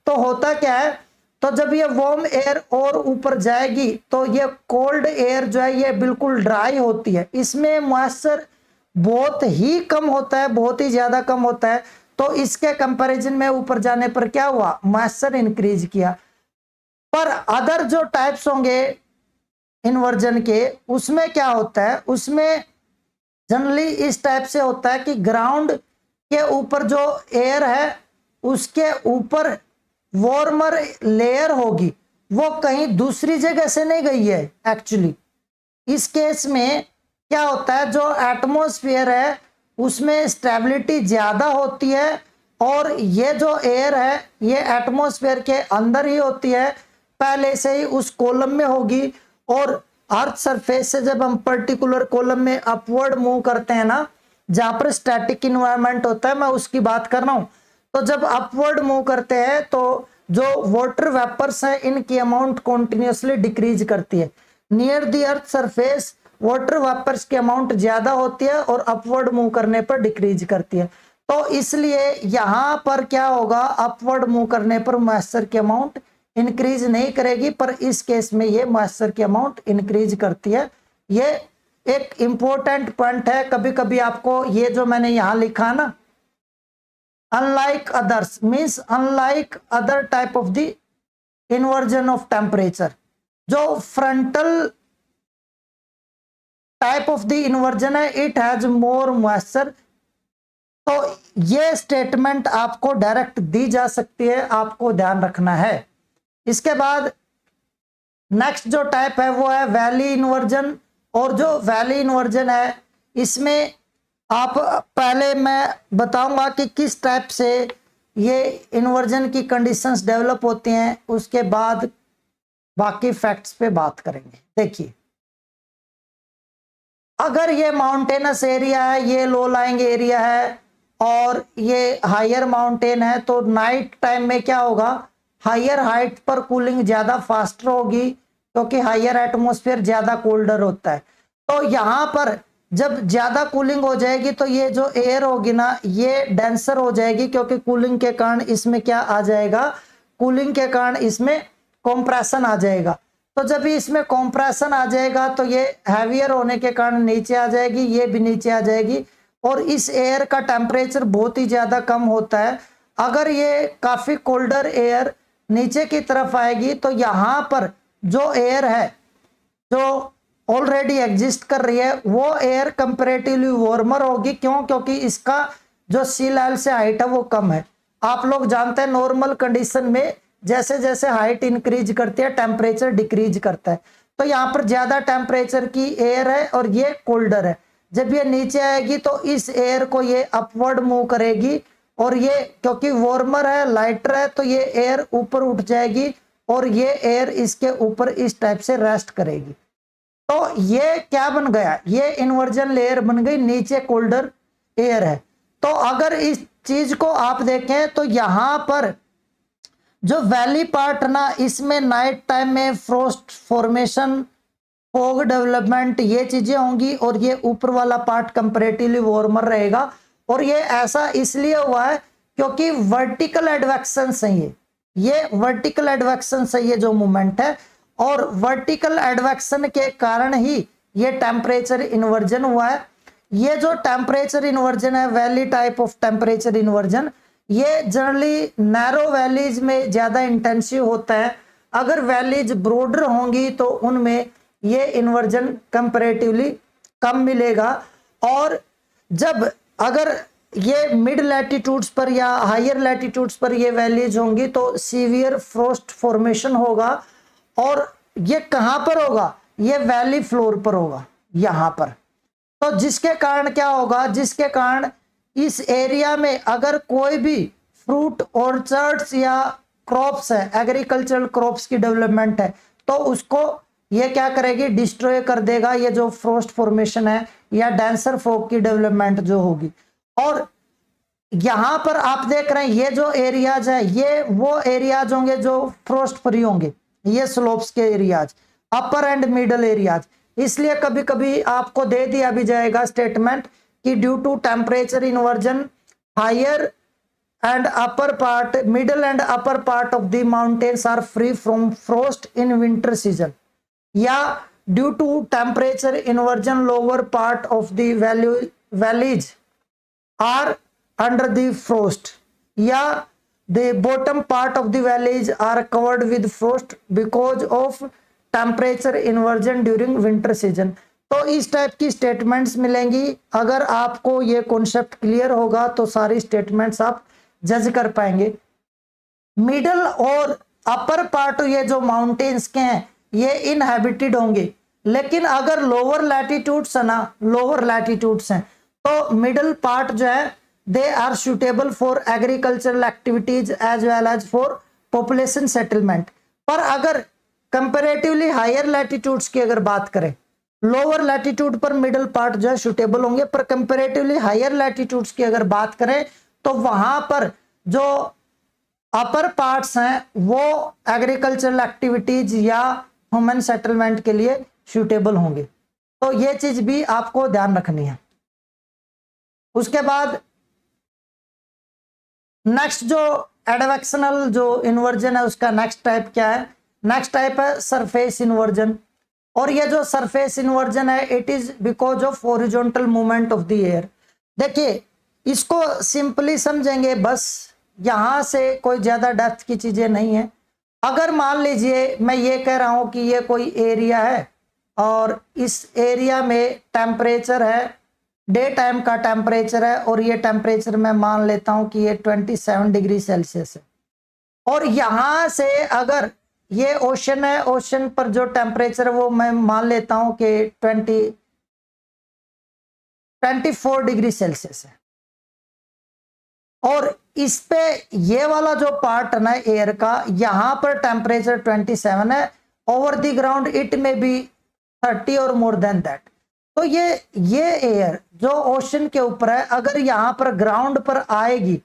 तो होता क्या है, तो जब ये वार्म एयर और ऊपर जाएगी तो ये कोल्ड एयर जो है ये बिल्कुल ड्राई होती है, इसमें मॉइस्चर बहुत ही कम होता है, बहुत ही ज्यादा कम होता है। तो इसके कंपैरिजन में ऊपर जाने पर क्या हुआ, मॉइस्चर इंक्रीज किया। पर अदर जो टाइप्स होंगे इन्वर्जन के, उसमें क्या होता है, उसमें जनरली इस टाइप से होता है कि ग्राउंड के ऊपर जो एयर है उसके ऊपर वार्मर लेयर होगी, वो कहीं दूसरी जगह से नहीं गई है एक्चुअली। इस केस में क्या होता है, जो एटमॉस्फेयर है उसमें स्टेबिलिटी ज्यादा होती है, और ये जो एयर है ये एटमॉस्फेयर के अंदर ही होती है, पहले से ही उस कॉलम में होगी। और अर्थ सरफेस से जब हम पर्टिकुलर कॉलम में अपवर्ड मूव करते हैं ना, जहां पर स्टैटिक इन्वायरमेंट होता है, मैं उसकी बात कर रहा हूं, तो जब अपवर्ड मूव करते हैं तो जो वाटर वेपर्स हैं इनकी अमाउंट कॉन्टिन्यूसली डिक्रीज करती है। Near the earth surface water vapours की अमाउंट ज्यादा होती है और अपवर्ड मूव करने पर डिक्रीज करती है। तो इसलिए यहां पर क्या होगा, अपवर्ड मूव करने पर मॉइस्चर की अमाउंट इंक्रीज नहीं करेगी, पर इस केस में ये मॉइस्चर की अमाउंट इंक्रीज करती है। ये एक इंपॉर्टेंट पॉइंट है। कभी कभी आपको ये जो मैंने यहां लिखा ना, unlike others means unlike other type of the inversion of temperature, जो frontal type of the inversion है, इट हैज मोर मॉइस्चर। तो ये स्टेटमेंट आपको डायरेक्ट दी जा सकती है, आपको ध्यान रखना है। इसके बाद नेक्स्ट जो टाइप है वो है वैली इन्वर्जन। और जो वैली इन्वर्जन है इसमें आप पहले मैं बताऊंगा कि किस टाइप से ये इन्वर्जन की कंडीशंस डेवलप होती हैं, उसके बाद बाकी फैक्ट्स पे बात करेंगे। देखिए, अगर ये माउंटेनस एरिया है, ये लो लाइंग एरिया है और ये हायर माउंटेन है, तो नाइट टाइम में क्या होगा, हायर हाइट पर कूलिंग ज्यादा फास्टर होगी, क्योंकि हायर एटमॉस्फेयर ज्यादा कोल्डर होता है। तो यहां पर जब ज्यादा कूलिंग हो जाएगी तो ये जो एयर होगी ना ये डेंसर हो जाएगी, क्योंकि कूलिंग के कारण इसमें क्या आ जाएगा, कूलिंग के कारण इसमें कंप्रेशन आ जाएगा। तो जब इसमें कंप्रेशन आ जाएगा तो ये हैवियर होने के कारण नीचे आ जाएगी, ये भी नीचे आ जाएगी, और इस एयर का टेम्परेचर बहुत ही ज्यादा कम होता है। अगर ये काफी कोल्डर एयर नीचे की तरफ आएगी तो यहाँ पर जो एयर है जो ऑलरेडी एग्जिस्ट कर रही है वो एयर कंपैरेटिवली वार्मर होगी। क्यों? क्योंकि इसका जो सी लेवल से हाइट है वो कम है। आप लोग जानते हैं नॉर्मल कंडीशन में जैसे जैसे हाइट इंक्रीज करती है टेम्परेचर डिक्रीज करता है। तो यहाँ पर ज्यादा टेम्परेचर की एयर है और ये कोल्डर है। जब ये नीचे आएगी तो इस एयर को ये अपवर्ड मूव करेगी, और ये क्योंकि वार्मर है, लाइटर है, तो ये एयर ऊपर उठ जाएगी और ये एयर इसके ऊपर इस टाइप से रेस्ट करेगी। तो ये क्या बन गया, ये इन्वर्जन लेयर बन गई, नीचे कोल्डर एयर है। तो अगर इस चीज को आप देखें तो यहां पर जो वैली पार्ट ना, इसमें नाइट टाइम में फ्रोस्ट फॉर्मेशन, फॉग डेवलपमेंट, ये चीजें होंगी, और ये ऊपर वाला पार्ट कंपैरेटिवली वार्मर रहेगा। और ये ऐसा इसलिए हुआ है क्योंकि वर्टिकल एडवेक्शन है, ये वर्टिकल एडवेक्शन है, ये जो मूवमेंट है, और वर्टिकल एडवेक्शन के कारण ही ये टेम्परेचर इन्वर्जन हुआ है। ये जो टेम्परेचर इन्वर्जन है, valley type of temperature inversion, ये जनरली नैरो वैलीज में ज्यादा इंटेंसिव होता है। अगर वैलीज ब्रॉडर होंगी तो उनमें ये इन्वर्जन कंपैरेटिवली कम मिलेगा। और जब अगर ये मिड लैटिट्यूड्स पर या हायर लैटिट्यूड्स पर ये वैलीज होंगी तो सीवियर फ्रोस्ट फॉर्मेशन होगा। और ये कहां पर होगा, ये वैली फ्लोर पर होगा, यहां पर। तो जिसके कारण क्या होगा, जिसके कारण इस एरिया में अगर कोई भी फ्रूट ऑर्चर्ड्स या क्रॉप्स है, एग्रीकल्चरल क्रॉप्स की डेवलपमेंट है, तो उसको ये क्या करेगी, डिस्ट्रॉय कर देगा, ये जो फ्रोस्ट फॉर्मेशन है या डेंसर फॉग की डेवलपमेंट जो होगी। और यहां पर आप देख रहे हैं ये जो एरियाज है, ये वो एरियाज होंगे जो फ्रोस्ट फ्री होंगे, ये स्लोप्स के areas, upper and middle areas. इसलिए कभी कभी आपको दे दिया भी जाएगा स्टेटमेंट कि due to temperature inversion higher and upper part, middle and upper part of the mountains are free from frost in winter season, या due to temperature inversion lower part of the valleys are under the frost, या the bottom part of the valleys are covered with frost because of temperature inversion during winter season। तो इस type की statements मिलेंगी। अगर आपको ये concept clear होगा तो सारी स्टेटमेंट्स आप जज कर पाएंगे। मिडल और अपर पार्ट ये जो माउंटेन्स के हैं ये इनहैबिटेड होंगे, लेकिन अगर लोअर लैटिट्यूड्स है ना, लोअर लैटिट्यूड्स हैं, तो मिडल पार्ट जो है they are suitable for agricultural activities as well as for population settlement. पर अगर कंपैरेटिवली हायर लैटिट्यूड्स की अगर बात करें, लोअर लैटिट्यूड पर मिडल पार्ट जो है सुटेबल होंगे, पर कंपैरेटिवली हायर लैटिट्यूड्स की अगर बात करें तो वहां पर जो अपर पार्ट्स हैं वो एग्रीकल्चरल एक्टिविटीज या ह्यूमन सेटलमेंट के लिए सूटेबल होंगे। तो ये चीज भी आपको ध्यान रखनी है। उसके बाद नेक्स्ट जो एडवेक्शनल जो इन्वर्जन है उसका नेक्स्ट टाइप क्या है, नेक्स्ट टाइप है सरफेस इन्वर्जन। और ये जो सरफेस इन्वर्जन है it is because of horizontal movement of the air. देखिए इसको सिंपली समझेंगे बस, यहां से कोई ज्यादा डेप्थ की चीजें नहीं है। अगर मान लीजिए मैं ये कह रहा हूं कि ये कोई एरिया है और इस एरिया में टेम्परेचर है, डे टाइम का टेम्परेचर है, और ये टेम्परेचर मैं मान लेता हूं कि ये 27 डिग्री सेल्सियस है। और यहां से अगर ये ओशन है, ओशन पर जो टेम्परेचर है वो मैं मान लेता हूं कि 24 डिग्री सेल्सियस है। और इस पे ये वाला जो पार्ट है ना एयर का, यहां पर टेम्परेचर 27 है, ओवर द ग्राउंड इट में बी 30 और मोर देन दैट। तो ये एयर जो ओशन के ऊपर है अगर यहां पर ग्राउंड पर आएगी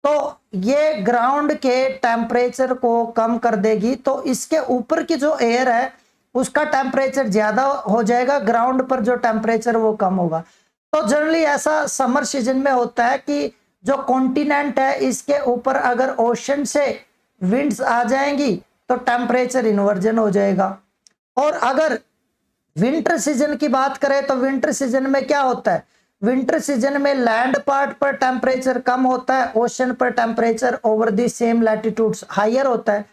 तो ये ग्राउंड के टेम्परेचर को कम कर देगी, तो इसके ऊपर की जो एयर है उसका टेम्परेचर ज्यादा हो जाएगा, ग्राउंड पर जो टेम्परेचर वो कम होगा। तो जनरली ऐसा समर सीजन में होता है कि जो कॉन्टिनेंट है इसके ऊपर अगर ओशन से विंड्स आ जाएंगी तो टेम्परेचर इन्वर्जन हो जाएगा। और अगर विंटर सीजन की बात करें तो विंटर सीजन में क्या होता है, विंटर सीजन में लैंड पार्ट पर टेम्परेचर कम होता है, ओशन पर temperature over the same latitudes higher होता है।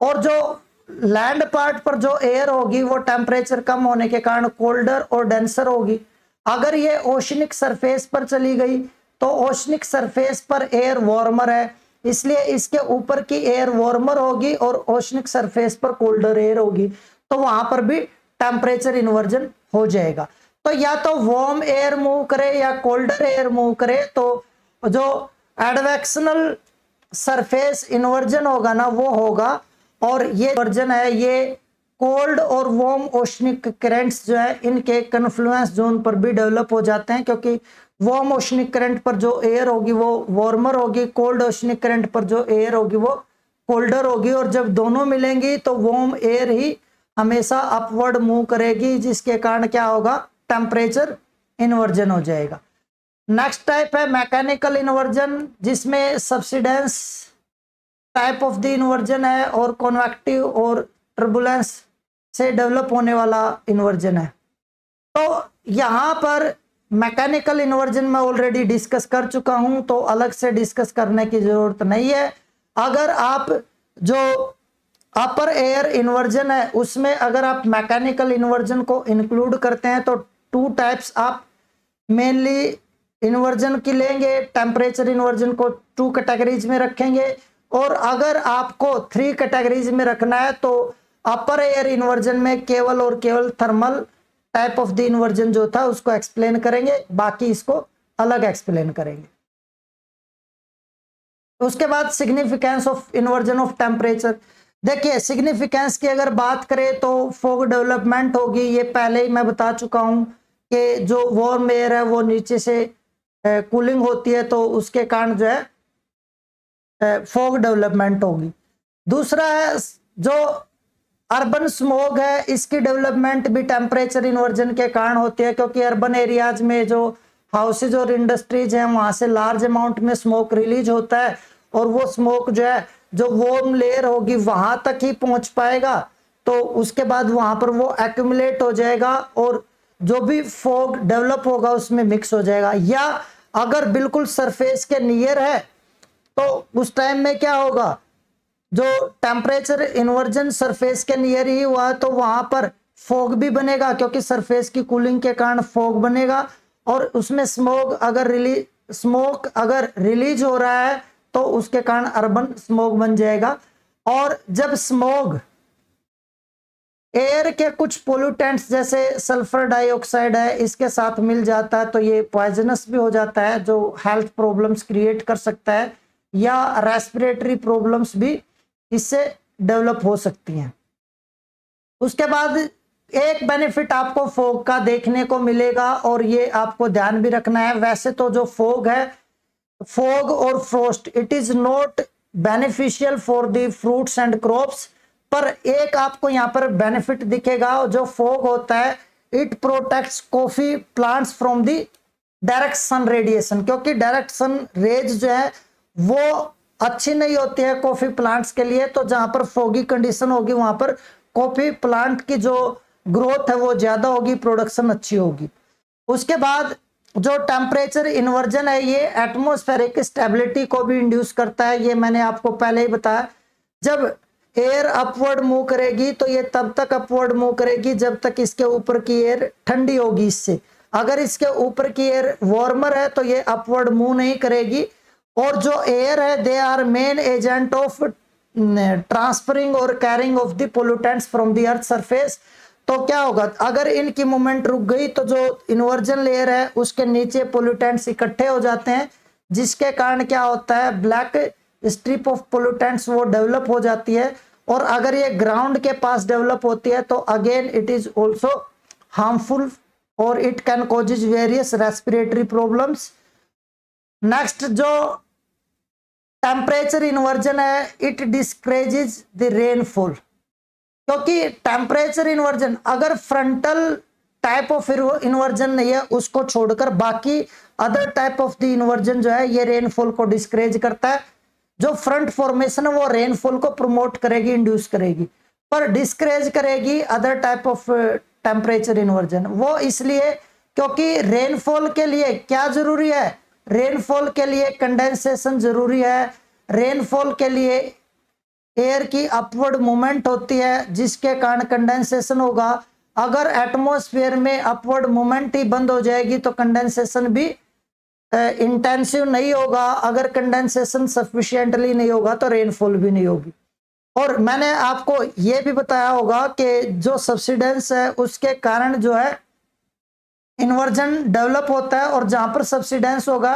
और जो लैंड पार्ट पर जो एयर होगी वो टेम्परेचर कम होने के कारण कोल्डर और डेंसर होगी। अगर ये ओशनिक सरफेस पर चली गई तो ओशनिक सरफेस पर एयर वार्मर है, इसलिए इसके ऊपर की एयर वार्मर होगी और ओशनिक सरफेस पर कोल्डर एयर होगी, तो वहां पर भी टेम्परेचर इन्वर्जन हो जाएगा। तो या तो वार्म एयर मूव करे या कोल्डर एयर मूव करे, तो जो एडवेक्शनल सरफेस इन्वर्जन होगा ना वो होगा। और ये इन्वर्जन है ये कोल्ड और वार्म ओशनिक करंट्स जो है इनके कन्फ्लुएंस जोन पर भी डेवलप हो जाते हैं, क्योंकि वार्म ओशनिक करंट पर जो एयर होगी वो वार्मर होगी, कोल्ड ओशनिक करंट पर जो एयर होगी वो कोल्डर होगी, और जब दोनों मिलेंगी तो वार्म एयर ही हमेशा अपवर्ड मूव करेगी, जिसके कारण क्या होगा, टेम्परेचर इन्वर्जन हो जाएगा। नेक्स्ट टाइप है मैकेनिकल इन्वर्जन, जिसमें subsidence type of the inversion है और कॉन्वेक्टिव और टर्बुलेंस से डेवलप होने वाला इन्वर्जन है। तो यहां पर मैकेनिकल इन्वर्जन में ऑलरेडी डिस्कस कर चुका हूं, तो अलग से डिस्कस करने की जरूरत नहीं है। अगर आप जो अपर एयर इन्वर्जन है उसमें अगर आप मैकेनिकल इन्वर्जन को इंक्लूड करते हैं तो 2 टाइप्स आप मेनली इन्वर्जन की लेंगे। टेम्परेचर इन्वर्जन को 2 कैटेगरीज में रखेंगे, और अगर आपको 3 कैटेगरीज में रखना है तो अपर एयर इन्वर्जन में केवल और केवल thermal type of the inversion जो था उसको एक्सप्लेन करेंगे, बाकी इसको अलग एक्सप्लेन करेंगे। उसके बाद significance of inversion of temperature. देखिए सिग्निफिकेंस की अगर बात करें तो फॉग डेवलपमेंट होगी, ये पहले ही मैं बता चुका हूं कि जो वार्म एयर है वो नीचे से कूलिंग होती है, तो उसके कारण जो है फॉग डेवलपमेंट होगी। दूसरा है जो अर्बन स्मोग है, इसकी डेवलपमेंट भी टेम्परेचर इन्वर्जन के कारण होती है, क्योंकि अर्बन एरियाज में जो हाउसेज और इंडस्ट्रीज हैं वहां से लार्ज अमाउंट में स्मोक रिलीज होता है, और वो स्मोक जो है जो वार्म लेयर होगी वहां तक ही पहुंच पाएगा, तो उसके बाद वहां पर वो एक्यूमुलेट हो जाएगा और जो भी फॉग डेवलप होगा उसमें मिक्स हो जाएगा। या अगर बिल्कुल सरफेस के नियर है तो उस टाइम में क्या होगा, जो टेम्परेचर इन्वर्जन सरफेस के नियर ही हुआ तो वहां पर फॉग भी बनेगा, क्योंकि सरफेस की कूलिंग के कारण फॉग बनेगा, और उसमें स्मोक अगर रिलीज हो रहा है तो उसके कारण अर्बन स्मोक बन जाएगा। और जब स्मोक एयर के कुछ पोल्यूटेंट्स जैसे सल्फर डाइऑक्साइड है इसके साथ मिल जाता है तो ये पॉइजनस भी हो जाता है, जो हेल्थ प्रॉब्लम्स क्रिएट कर सकता है, या रेस्पिरेटरी प्रॉब्लम्स भी इससे डेवलप हो सकती हैं। उसके बाद एक बेनिफिट आपको फॉग का देखने को मिलेगा, और ये आपको ध्यान भी रखना है। वैसे तो जो फॉग है, फॉग और frost, it is not beneficial for the fruits and crops, पर एक आपको यहाँ पर बेनिफिट दिखेगा। जो फॉग होता है it protects coffee plants from the direct sun radiation, क्योंकि डायरेक्ट सन रेज जो है वो अच्छी नहीं होती है कॉफी प्लांट्स के लिए, तो जहां पर फॉगी कंडीशन होगी वहां पर कॉफी प्लांट की जो ग्रोथ है वो ज्यादा होगी, प्रोडक्शन अच्छी होगी। उसके बाद जो टेम्परेचर इन्वर्जन है ये एटमॉस्फेरिक स्टेबिलिटी को भी इंड्यूस करता है, ये मैंने आपको पहले ही बताया। जब एयर अपवर्ड मूव करेगी तो ये तब तक अपवर्ड मूव करेगी जब तक इसके ऊपर की एयर ठंडी होगी इससे। अगर इसके ऊपर की एयर वार्मर है तो ये अपवर्ड मूव नहीं करेगी, और जो एयर है they are main agent of transferring और carrying of the pollutants from the earth surface. तो क्या होगा, अगर इनकी मूवमेंट रुक गई तो जो इन्वर्जन लेयर है उसके नीचे पोल्यूटेंट्स इकट्ठे हो जाते हैं, जिसके कारण क्या होता है, ब्लैक स्ट्रिप ऑफ पोल्यूटेंट्स वो डेवलप हो जाती है, और अगर ये ग्राउंड के पास डेवलप होती है तो again it is also harmful और it can causes various respiratory problems. Next जो टेम्परेचर इन्वर्जन है इट डिस्करेजेज द रेनफॉल, क्योंकि टेम्परेचर इन्वर्जन अगर फ्रंटल टाइप ऑफ इन्वर्जन नहीं है उसको छोड़कर बाकी other type of the inversion जो है ये रेनफॉल को डिस्करेज करता है। जो फ्रंट फॉर्मेशन है वो रेनफॉल को प्रमोट करेगी, इंड्यूस करेगी, पर डिस्करेज करेगी other type of temperature inversion. वो इसलिए क्योंकि रेनफॉल के लिए क्या जरूरी है, रेनफॉल के लिए कंडेंसेशन जरूरी है, रेनफॉल के लिए एयर की अपवर्ड मूवमेंट होती है जिसके कारण कंडेंसेशन होगा। अगर एटमॉस्फेयर में अपवर्ड मूवमेंट ही बंद हो जाएगी तो कंडेंसेशन भी इंटेंसिव नहीं होगा, अगर कंडेंसेशन सफिशिएंटली नहीं होगा तो रेनफॉल भी नहीं होगी। और मैंने आपको यह भी बताया होगा कि जो सब्सिडेंस है उसके कारण जो है इन्वर्जन डेवलप होता है, और जहां पर सब्सिडेंस होगा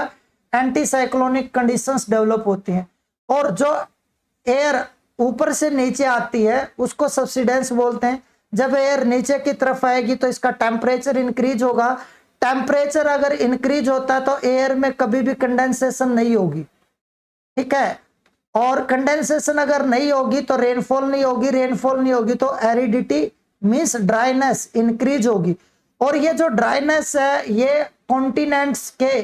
एंटी साइक्लोनिक कंडीशंस डेवलप होती हैं, और जो एयर ऊपर से नीचे आती है उसको सब्सिडेंस बोलते हैं। जब एयर नीचे की तरफ आएगी तो इसका टेम्परेचर इंक्रीज होगा। टेम्परेचर अगर इंक्रीज होता है तो एयर में कभी भी कंडेंसेशन नहीं होगी, ठीक है। और कंडेंसेशन अगर नहीं होगी तो रेनफॉल नहीं होगी, रेनफॉल नहीं होगी तो एरिडिटी मींस ड्राइनेस इंक्रीज होगी। और ये जो ड्राइनेस है ये कॉन्टिनेंट्स के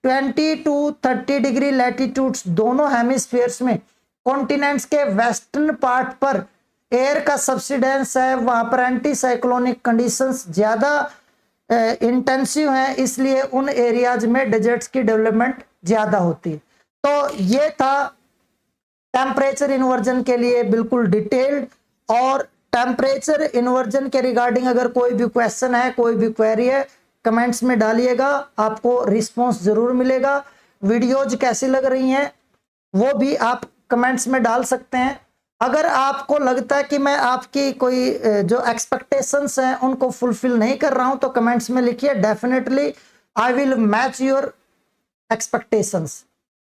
20 टू 30 डिग्री लैटिट्यूड्स दोनों हेमिस्फीयर्स में, कॉन्टिनेंट्स के वेस्टर्न पार्ट पर एयर का सब्सिडेंस है, वहां पर एंटी साइक्लोनिक कंडीशंस ज्यादा इंटेंसिव हैं, इसलिए उन एरियाज में डेजर्ट्स की डेवलपमेंट ज्यादा होती है। तो ये था टेम्परेचर इन्वर्जन के लिए बिल्कुल डिटेल्ड। और टेम्परेचर इन्वर्जन के रिगार्डिंग अगर कोई भी क्वेश्चन है, कोई भी क्वेरी है, कमेंट्स में डालिएगा, आपको रिस्पॉन्स जरूर मिलेगा। वीडियोज कैसी लग रही हैं वो भी आप कमेंट्स में डाल सकते हैं। अगर आपको लगता है कि मैं आपकी कोई जो एक्सपेक्टेशंस हैं उनको फुलफिल नहीं कर रहा हूं तो कमेंट्स में लिखिए, definitely I will match your expectations.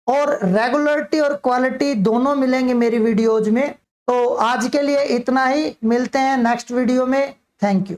और रेगुलरिटी और क्वालिटी दोनों मिलेंगे मेरी वीडियोज में। तो आज के लिए इतना ही, मिलते हैं नेक्स्ट वीडियो में। Thank you.